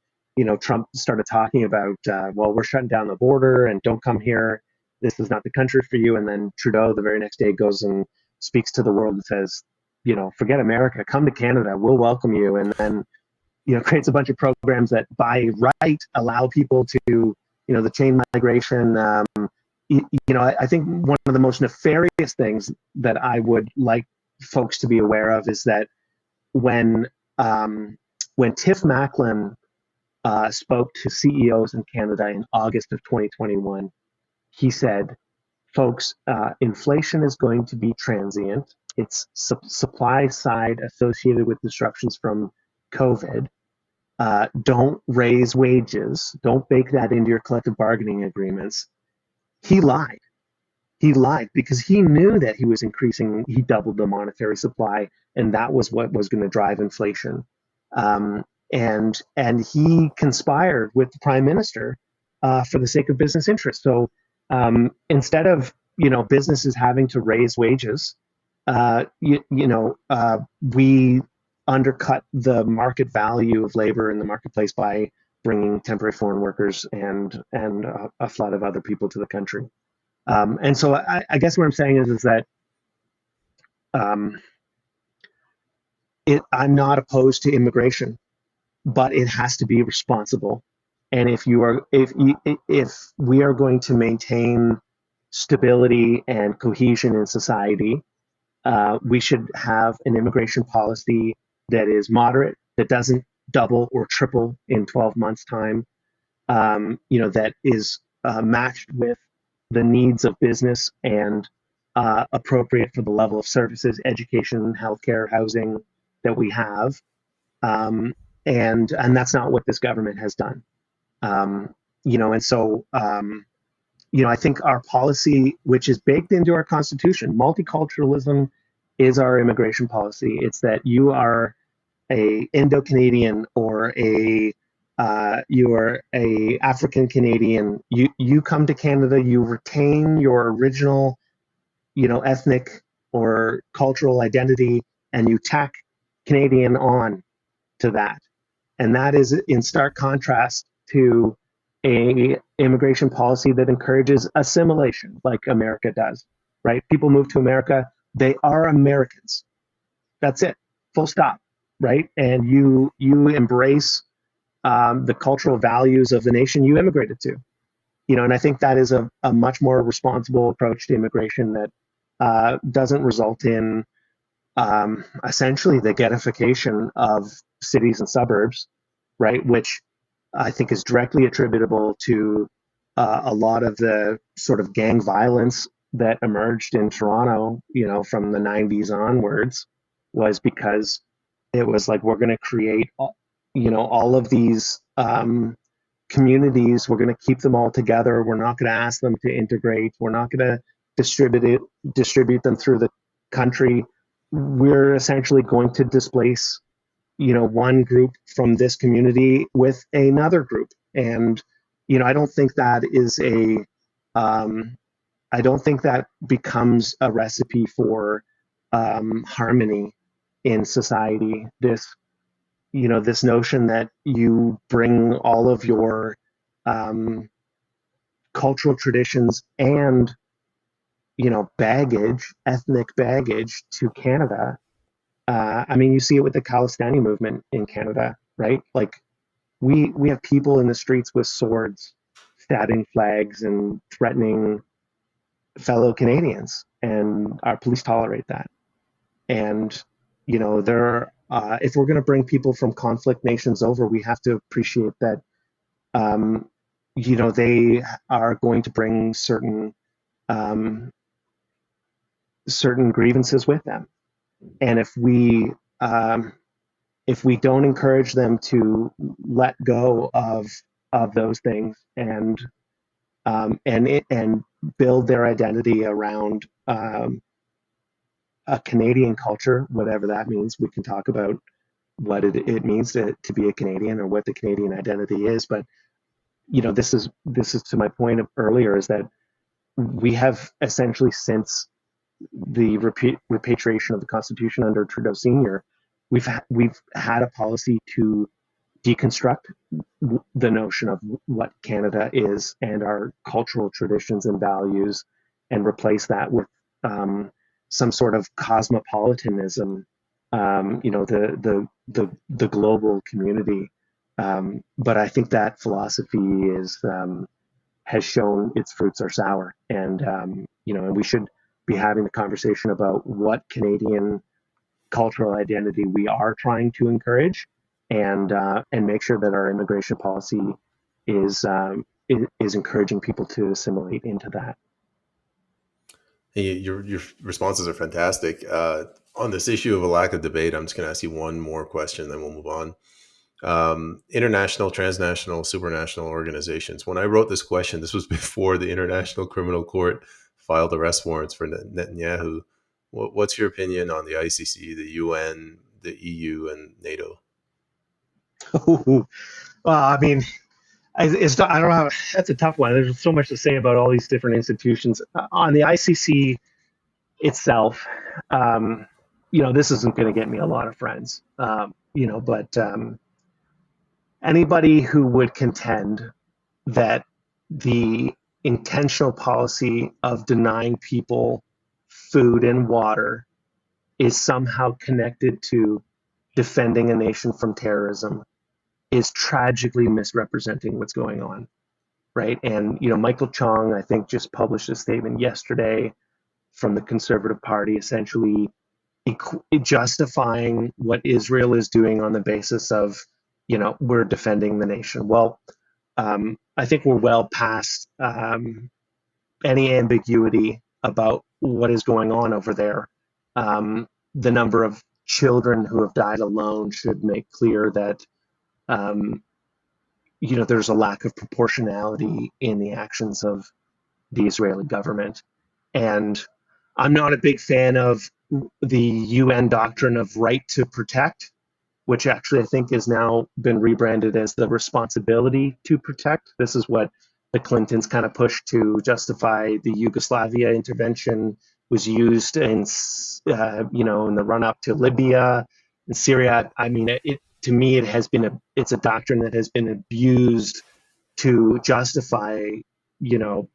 Trump started talking about, well, we're shutting down the border and don't come here. This is not the country for you. And then Trudeau the very next day goes and speaks to the world and says, forget America, come to Canada, we'll welcome you. And then, creates a bunch of programs that by right allow people to, the chain migration. I think one of the most nefarious things that I would like folks to be aware of is that when Tiff Macklin spoke to CEOs in Canada in August of 2021, he said, folks, inflation is going to be transient. It's supply side associated with disruptions from COVID. Don't raise wages. Don't bake that into your collective bargaining agreements. He lied. He lied because he knew that he doubled the monetary supply, and that was what was going to drive inflation. And he conspired with the prime minister for the sake of business interests. So instead of businesses having to raise wages, we undercut the market value of labor in the marketplace by bringing temporary foreign workers and a flood of other people to the country. And so I guess what I'm saying is that um, I'm not opposed to immigration, but it has to be responsible. And if we are going to maintain stability and cohesion in society, we should have an immigration policy that is moderate, that doesn't double or triple in 12 months' time, that is matched with the needs of business and appropriate for the level of services, education, healthcare, housing that we have. Um, and that's not what this government has done. And so I think our policy, which is baked into our constitution, multiculturalism is our immigration policy. It's that you are a Indo-Canadian or you are a African Canadian. You come to Canada, you retain your original, ethnic or cultural identity, and you tack Canadian on to that. And that is in stark contrast to a immigration policy that encourages assimilation, like America does, right? People move to America, they are Americans. That's it, full stop, right? And you embrace the cultural values of the nation you immigrated to. And I think that is a much more responsible approach to immigration that doesn't result in essentially the ghettoification of cities and suburbs, right? Which I think is directly attributable to a lot of the sort of gang violence that emerged in Toronto, from the 90s onwards, was because it was like, we're going to create, all of these communities. We're going to keep them all together. We're not going to ask them to integrate. We're not going to distribute them through the country. We're essentially going to displace, one group from this community with another group. And, I don't think that is I don't think that becomes a recipe for harmony in society. This notion that you bring all of your um, cultural traditions and, baggage, ethnic baggage to Canada. I mean, you see it with the Khalistani movement in Canada, right? Like, we have people in the streets with swords, stabbing flags and threatening fellow Canadians, and our police tolerate that. And there, if we're going to bring people from conflict nations over, we have to appreciate that um, they are going to bring um, certain grievances with them. And um, if we don't encourage them to let go of those things, and build their identity around a Canadian culture, whatever that means, we can talk about what it means to be a Canadian, or what the Canadian identity is. But this is to my point of earlier, is that we have essentially, since the repatriation of the Constitution under Trudeau Senior, we've had a policy to deconstruct the notion of what Canada is and our cultural traditions and values, and replace that with some sort of cosmopolitanism, the global community. But I think that philosophy has shown its fruits are sour, and we should be having the conversation about what Canadian cultural identity we are trying to encourage, and make sure that our immigration policy is is encouraging people to assimilate into that. Hey, your responses are fantastic. On this issue of a lack of debate, I'm just going to ask you one more question, then we'll move on. International, transnational, supranational organizations. When I wrote this question, this was before the International Criminal Court filed arrest warrants for Netanyahu. What's your opinion on the ICC, the UN, the EU, and NATO? Well, I mean, I don't know. That's a tough one. There's so much to say about all these different institutions. On the ICC itself, um, this isn't going to get me a lot of friends. But anybody who would contend that the intentional policy of denying people food and water is somehow connected to defending a nation from terrorism is tragically misrepresenting what's going on, right? And Michael Chong, I think, just published a statement yesterday from the Conservative Party, essentially justifying what Israel is doing on the basis of, we're defending the nation. Well, I think we're well past any ambiguity about what is going on over there. The number of children who have died alone should make clear that um, there's a lack of proportionality in the actions of the Israeli government. And I'm not a big fan of the UN doctrine of right to protect, which actually I think has now been rebranded as the responsibility to protect. This is what the Clintons kind of pushed to justify the Yugoslavia intervention, was used in the run up to Libya and Syria. I mean, to me, it's a doctrine that has been abused to justify, you know,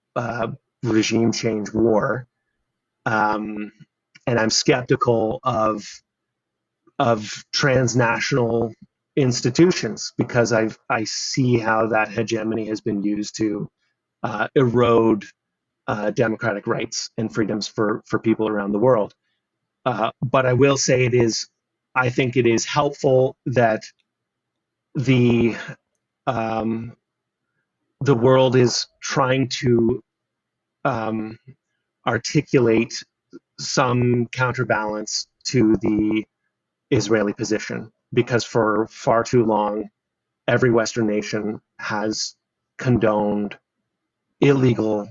regime change war. Um, and I'm skeptical of transnational institutions because I see how that hegemony has been used to erode democratic rights and freedoms for people around the world. But I will say I think it is helpful that the um, the world is trying to um, articulate some counterbalance to the Israeli position, because for far too long, every Western nation has condoned illegal,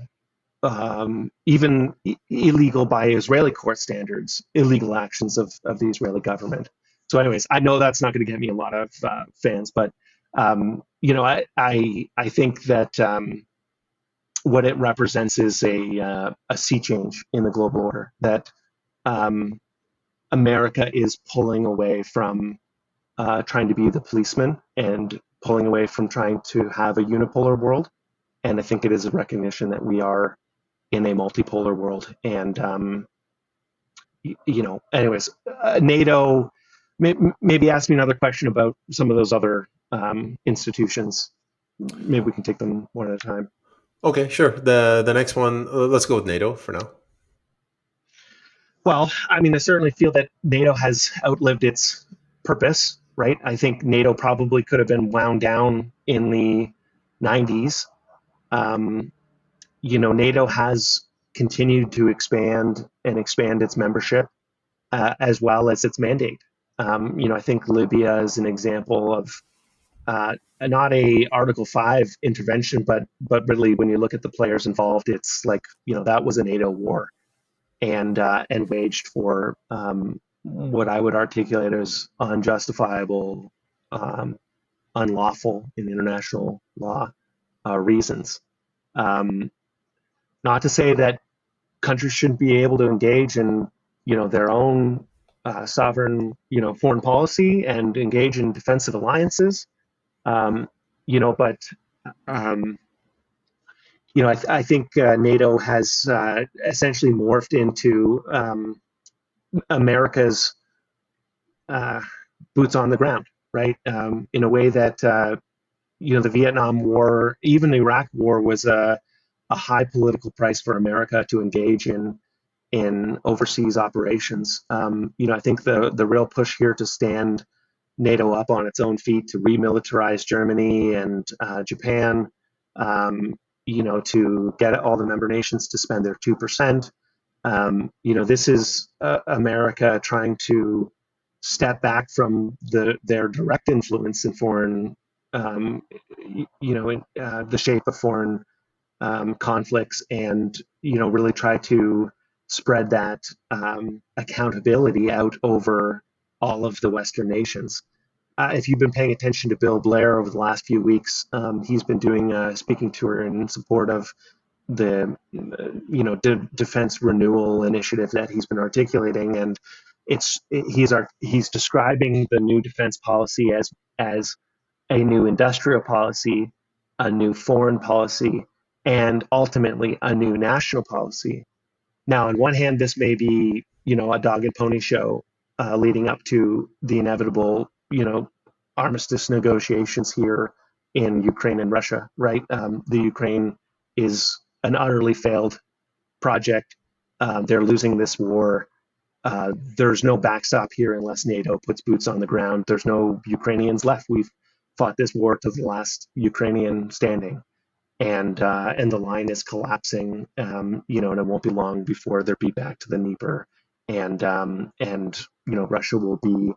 even illegal by Israeli court standards, illegal actions of the Israeli government. So, anyways, I know that's not going to get me a lot of fans, but I think that what it represents is a sea change in the global order. That um, America is pulling away from trying to be the policeman and pulling away from trying to have a unipolar world. And I think it is a recognition that we are in a multipolar world. And anyways, NATO. Maybe ask me another question about some of those other institutions. Maybe we can take them one at a time. Okay, sure. The next one, let's go with NATO for now. Well, I mean, I certainly feel that NATO has outlived its purpose, right? I think NATO probably could have been wound down in the 90s. Um, NATO has continued to expand and expand its membership as well as its mandate. I think Libya is an example of not a Article 5 intervention, but really when you look at the players involved, it's like, that was a NATO war and waged for what I would articulate as unjustifiable, um, unlawful in international law reasons. Um, Not to say that countries shouldn't be able to engage in, their own sovereign, foreign policy and engage in defensive alliances. Um, but um, I think NATO has essentially morphed into America's uh, boots on the ground, right? In a way that the Vietnam War, even the Iraq War, was a high political price for America to engage in overseas operations. I think the real push here to stand NATO up on its own feet, to remilitarize Germany and Japan, to get all the member nations to spend their 2%. This is America trying to step back from their direct influence in foreign, in the shape of foreign conflicts, and really try to spread that accountability out over all of the Western nations. If you've been paying attention to Bill Blair over the last few weeks, he's been doing a speaking tour in support of the defense renewal initiative that he's been articulating, and he's describing the new defense policy as a new industrial policy, a new foreign policy, and ultimately a new national policy. Now, on one hand, this may be, a dog and pony show leading up to the inevitable, armistice negotiations here in Ukraine and Russia, right? The Ukraine is an utterly failed project. They're losing this war. There's no backstop here unless NATO puts boots on the ground. There's no Ukrainians left. We've fought this war to the last Ukrainian standing, and the line is collapsing. And it won't be long before they're beat back to the Dnieper, and Russia will be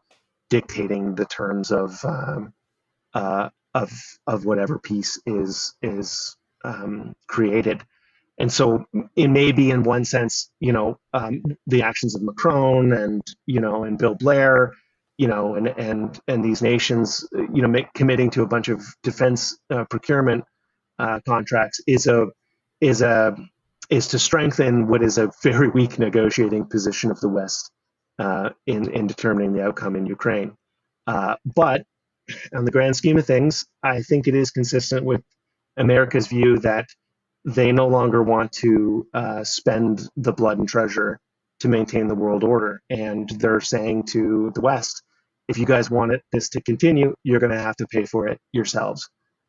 dictating the terms uh, of whatever peace is created. And so it may be, in one sense, the actions of Macron and Bill Blair, and these nations, committing to a bunch of defense procurement contracts is a is to strengthen what is a very weak negotiating position of the West in determining the outcome in Ukraine. But on the grand scheme of things, I think it is consistent with America's view that they no longer want to spend the blood and treasure to maintain the world order. And they're saying to the West, if you guys want this to continue, you're going to have to pay for it yourselves.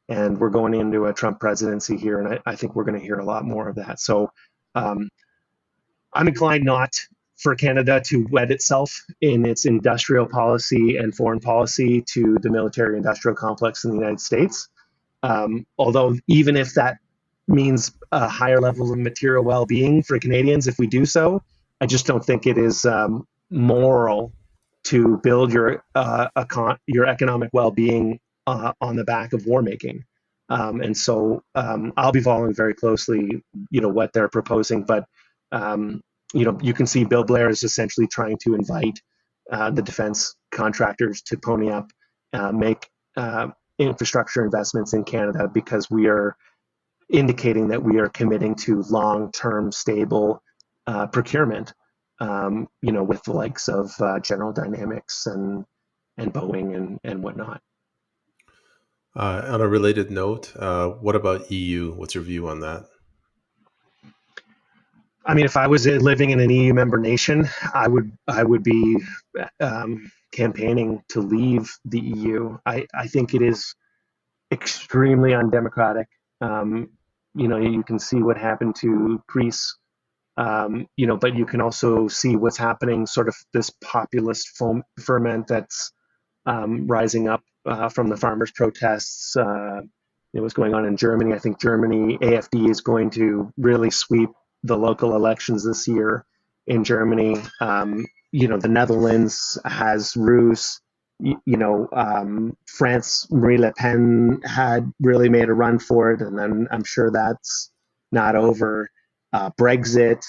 And we're going into a Trump presidency here, and I think we're going to hear a lot more of that. So um, I'm inclined not for Canada to wed itself in its industrial policy and foreign policy to the military industrial complex in the United States. Although, even if that means a higher level of material well being for Canadians if we do so, I just don't think it is moral to build your economic well being on the back of war making. And so I'll be following very closely, what they're proposing. But you can see Bill Blair is essentially trying to invite the defense contractors to pony up, make infrastructure investments in Canada because we are indicating that we are committing to long-term stable procurement, with the likes of General Dynamics and Boeing and whatnot. On a related note, what about EU? What's your view on that? I mean, if I was living in an EU member nation, I would be campaigning to leave the EU. I think it is extremely undemocratic. Um, you can see what happened to Greece, but you can also see what's happening, sort of this populist ferment that's rising up from the farmers' protests. What's going on in Germany. I think Germany, AFD is going to really sweep the local elections this year in Germany. The Netherlands has Roos. France, Marie Le Pen had really made a run for it, and I'm sure that's not over. Brexit,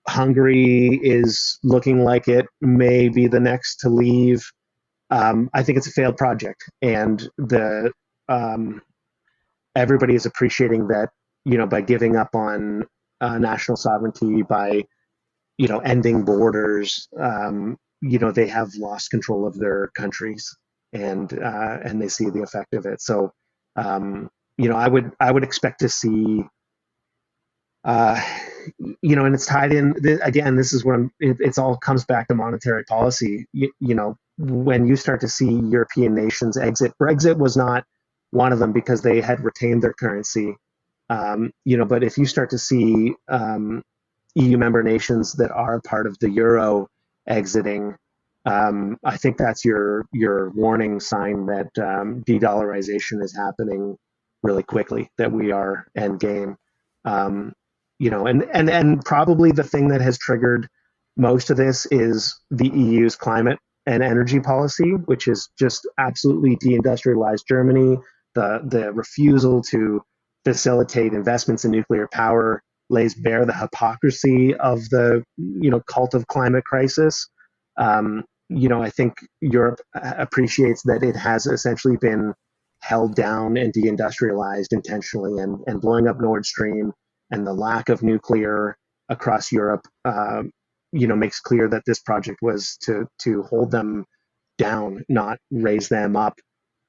Hungary is looking like it may be the next to leave. I think it's a failed project, and the um, everybody is appreciating that, by giving up on national sovereignty, by ending borders, they have lost control of their countries, and they see the effect of it. So, I would expect to see, uh, and it's tied in again. This is when it's all comes back to monetary policy. When you start to see European nations exit, Brexit was not one of them because they had retained their currency. But if you start to see EU member nations that are part of the euro exiting, I think that's your warning sign that de-dollarization is happening really quickly. That we are end game. Um, and probably the thing that has triggered most of this is the EU's climate and energy policy, which is just absolutely deindustrialized Germany. The refusal to facilitate investments in nuclear power lays bare the hypocrisy of the cult of climate crisis. I think Europe appreciates that it has essentially been held down and deindustrialized intentionally, and blowing up Nord Stream and the lack of nuclear across Europe, makes clear that this project was to hold them down, not raise them up,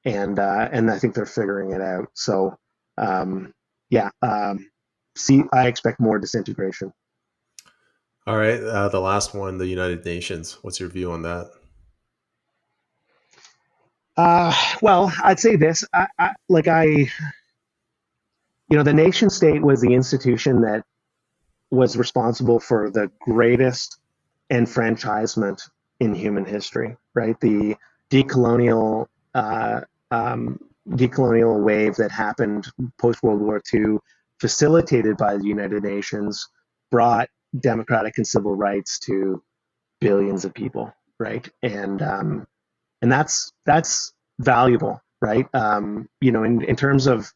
and I think they're figuring it out. So, yeah, see, I expect more disintegration. All right, the last one, the United Nations. What's your view on that? Well, I'd say this. The nation state was the institution that was responsible for the greatest enfranchisement in human history, right? The decolonial uh, um, decolonial wave that happened post World War II, facilitated by the United Nations, brought democratic and civil rights to billions of people, right? And that's valuable, right? In terms of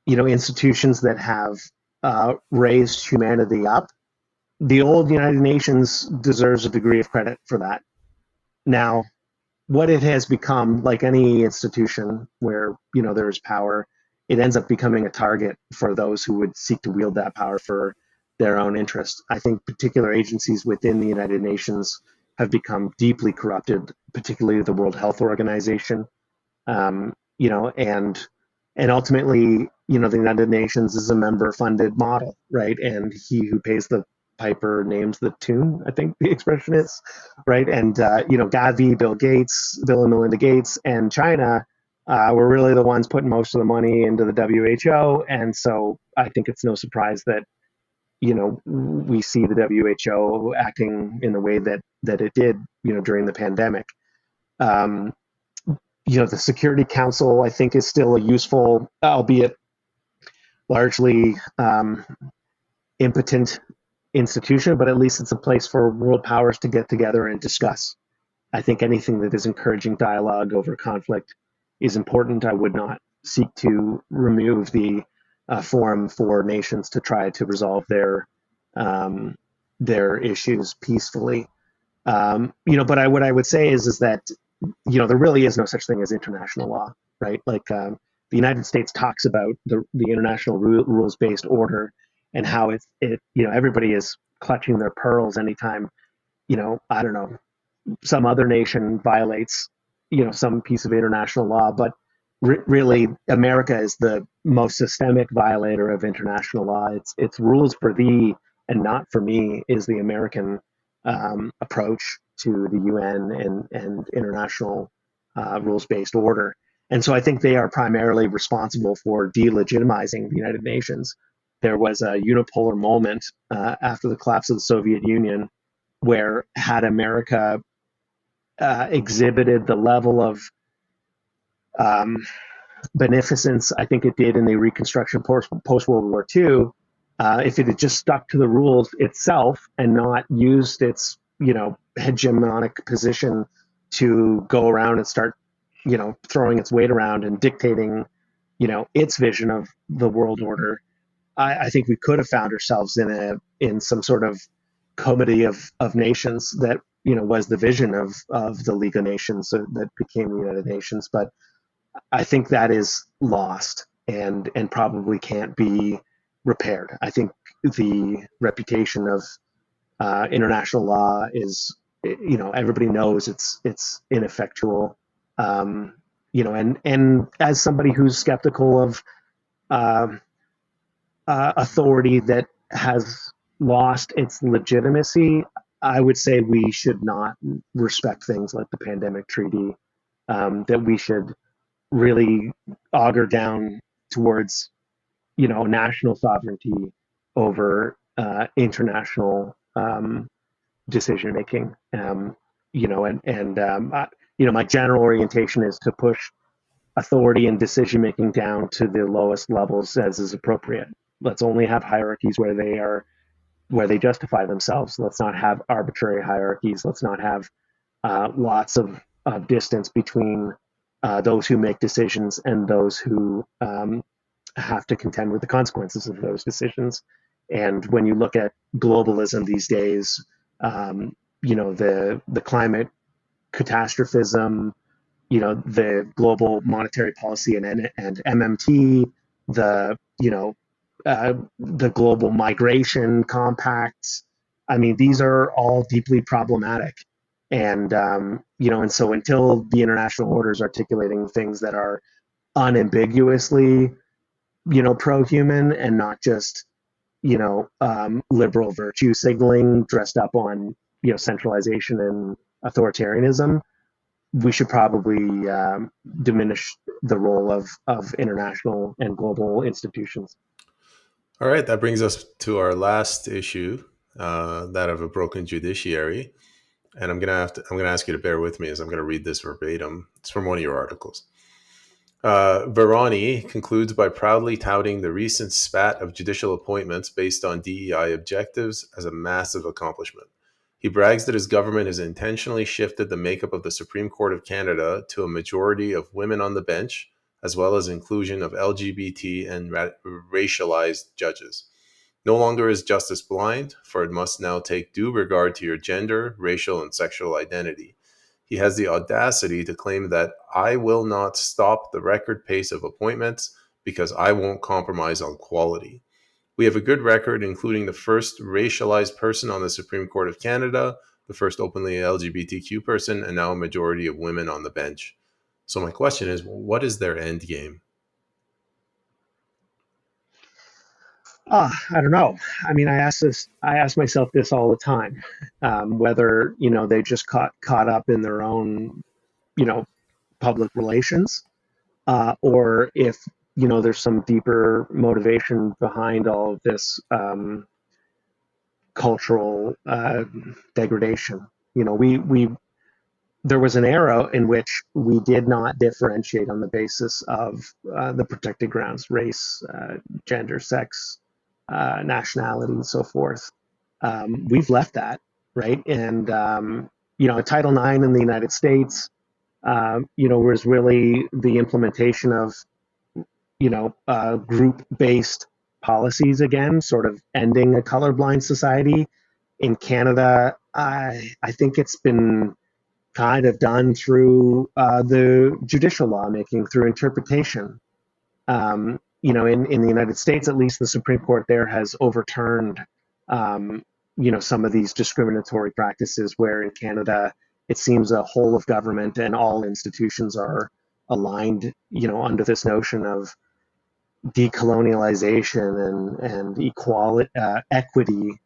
institutions that have raised humanity up, the old United Nations deserves a degree of credit for that. Now, what it has become, like any institution where there's power, it ends up becoming a target for those who would seek to wield that power for their own interest. I think particular agencies within the United Nations have become deeply corrupted, particularly the World Health Organization. And And ultimately, the United Nations is a member-funded model, right? And he who pays the piper names the tune, I think the expression is, right? And Gavi, Bill and Melinda Gates, and China were really the ones putting most of the money into the WHO. And so I think it's no surprise that we see the WHO acting in the way that it did, during the pandemic. Um, the Security Council, I think, is still a useful, albeit largely impotent institution, but at least it's a place for world powers to get together and discuss. I think anything that is encouraging dialogue over conflict is important. I would not seek to remove the forum for nations to try to resolve um, their issues peacefully. But what I would say is that there really is no such thing as international law, right? Like the United States talks about the international rules based order and how everybody is clutching their pearls anytime I don't know, some other nation violates some piece of international law, but really America is the most systemic violator of international law. It's rules for thee and not for me is the American approach to the UN and international rules based order. And so I think they are primarily responsible for delegitimizing the United Nations. There was a unipolar moment after the collapse of the Soviet Union where had America exhibited the level of um, beneficence I think it did in the Reconstruction post World War II, if it had just stuck to the rules itself and not used its hegemonic position to go around and start throwing its weight around and dictating its vision of the world order, I think we could have found ourselves in some sort of comity of nations that was the vision of the League of Nations that became the United Nations. But I think that is lost and probably can't be repaired. I think the reputation of international law is everybody knows it's ineffectual. Um, and as somebody who's skeptical of uh, authority that has lost its legitimacy, I would say we should not respect things like the pandemic treaty. That we should really auger down towards national sovereignty over international decision making. My general orientation is to push authority and decision making down to the lowest levels as is appropriate. Let's only have hierarchies where they justify themselves. Let's not have arbitrary hierarchies. Let's not have lots of distance between those who make decisions and those who have to contend with the consequences of those decisions. And when you look at globalism these days, the climate catastrophism, the global monetary policy and MMT, the the global migration compacts. I mean, these are all deeply problematic, and so until the international order is articulating things that are unambiguously, pro-human and not just liberal virtue signaling dressed up on centralization and authoritarianism, we should probably diminish the role of international and global institutions. All right, that brings us to our last issue, that of a broken judiciary. And I'm gonna ask you to bear with me as I'm gonna read this verbatim. It's from one of your articles. Verani concludes by proudly touting the recent spat of judicial appointments based on DEI objectives as a massive accomplishment. He brags that his government has intentionally shifted the makeup of the Supreme Court of Canada to a majority of women on the bench, as well as inclusion of LGBT and racialized judges. No longer is justice blind, for it must now take due regard to your gender, racial, and sexual identity. He has the audacity to claim that I will not stop the record pace of appointments because I won't compromise on quality. We have a good record, including the first racialized person on the Supreme Court of Canada, the first openly LGBTQ person, and now a majority of women on the bench. So my question is, what is their end game? I don't know. I mean, I ask myself this all the time, whether, they just caught up in their own, you know, public relations, or if, there's some deeper motivation behind all of this, cultural, degradation. We there was an era in which we did not differentiate on the basis of, the protected grounds, race, gender, sex, nationality, and so forth. We've left that, right? And, Title IX in the United States, was really the implementation of, group-based policies again, sort of ending a colorblind society. In Canada, I think it's been kind of done through, the judicial lawmaking, through interpretation. In the United States, at least, the Supreme Court there has overturned, some of these discriminatory practices, where in Canada, it seems a whole of government and all institutions are aligned, under this notion of decolonialization and equality, equity,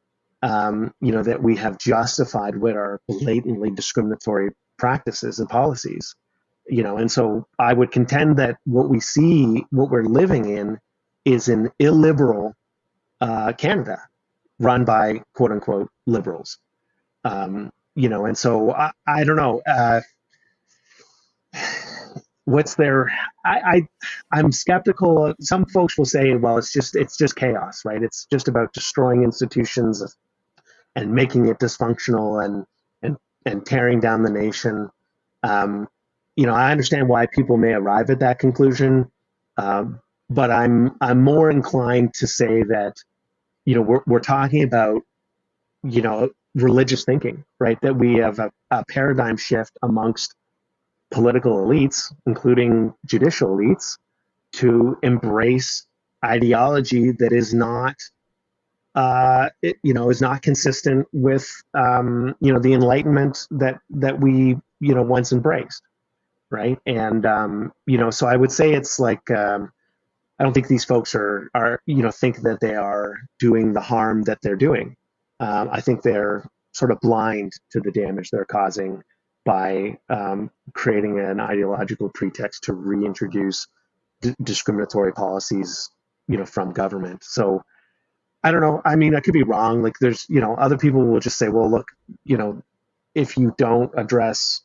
that we have justified what are blatantly discriminatory practices and policies. And so I would contend that what we're living in, is an illiberal, Canada, run by quote unquote liberals. And so I don't know. What's their I'm skeptical. Some folks will say, well, it's just chaos, right? It's just about destroying institutions and making it dysfunctional, and and tearing down the nation. Um, I understand why people may arrive at that conclusion, but I'm more inclined to say that, we're talking about, religious thinking, right? That we have a paradigm shift amongst political elites, including judicial elites, to embrace ideology that is not consistent with, the Enlightenment that we, once embraced, right? And, so I would say it's like, I don't think these folks are think that they are doing the harm that they're doing. I think they're sort of blind to the damage they're causing by, creating an ideological pretext to reintroduce discriminatory policies, from government. So I don't know. I mean, I could be wrong. Like, there's, other people will just say, well, look, you know, if you don't address,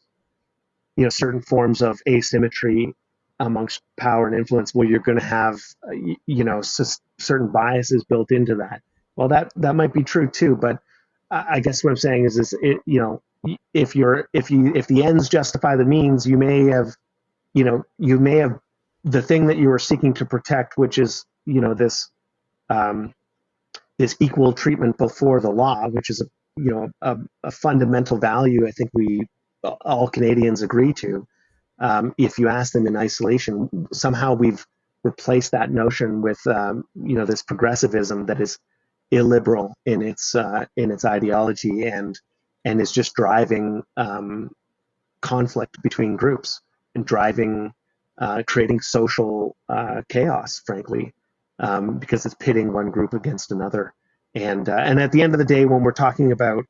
certain forms of asymmetry amongst power and influence, well, you're going to have, certain biases built into that. Well, that might be true too, but I guess what I'm saying is it, if the ends justify the means, you may have the thing that you were seeking to protect, which is, um, this equal treatment before the law, which is a fundamental value I think we all Canadians agree to. If you ask them in isolation, somehow we've replaced that notion with, this progressivism that is illiberal in its ideology, and is just driving, conflict between groups, and creating social, chaos, frankly, because it's pitting one group against another. And at the end of the day, when we're talking about,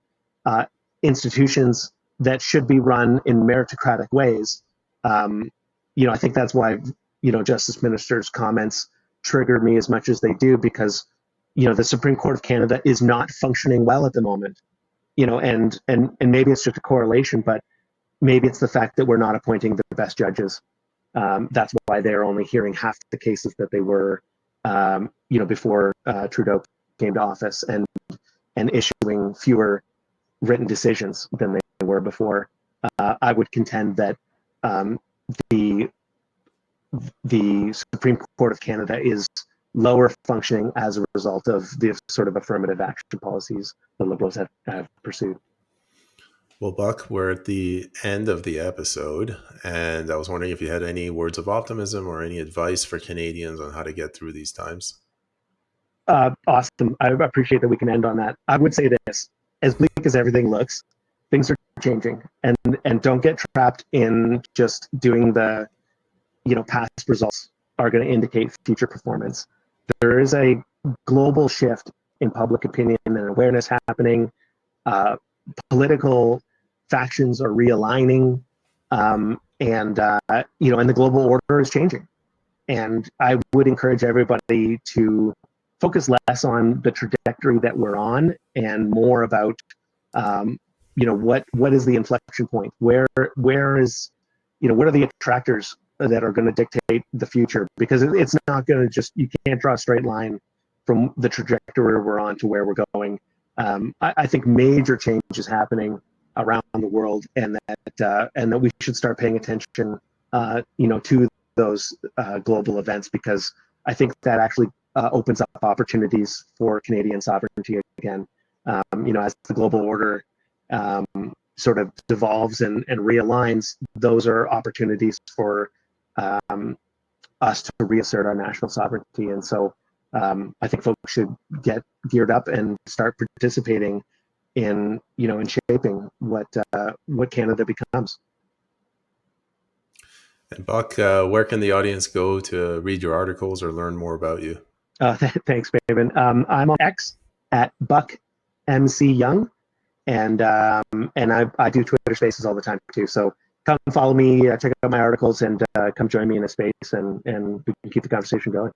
uh, institutions that should be run in meritocratic ways, um, I think that's why, Justice Minister's comments trigger me as much as they do, because, the Supreme Court of Canada is not functioning well at the moment. And maybe it's just a correlation, but maybe it's the fact that we're not appointing the best judges. That's why they're only hearing half the cases that they were, before, Trudeau came to office, and issuing fewer written decisions than they were before. I would contend that, um, the the Supreme Court of Canada is lower functioning as a result of the sort of affirmative action policies the Liberals have pursued. Well, Buck, we're at the end of the episode, and I was wondering if you had any words of optimism or any advice for Canadians on how to get through these times. Awesome. I appreciate that we can end on that. I would say this: as bleak as everything looks, things are changing, and don't get trapped in just doing past results are going to indicate future performance. There is a global shift in public opinion and awareness happening. Uh, Political factions are realigning, and the global order is changing. And I would encourage everybody to focus less on the trajectory that we're on and more about, what is the inflection point? Where is, what are the attractors that are going to dictate the future? Because it's not going to just, you can't draw a straight line from the trajectory we're on to where we're going. I think major change is happening around the world, and that we should start paying attention, to those global events, because I think that actually opens up opportunities for Canadian sovereignty again. As the global order um, sort of devolves and realigns, those are opportunities for um, us to reassert our national sovereignty. And so I think folks should get geared up and start participating in shaping what Canada becomes. And Buck, where can the audience go to read your articles or learn more about you? Thanks, Baben. I'm on X at Buck MC Young, and I do Twitter Spaces all the time too. So come follow me, check out my articles, and come join me in a space, and we can keep the conversation going.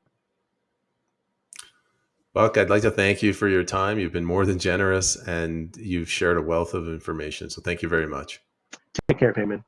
Buck, I'd like to thank you for your time. You've been more than generous and you've shared a wealth of information. So thank you very much. Take care, Payman.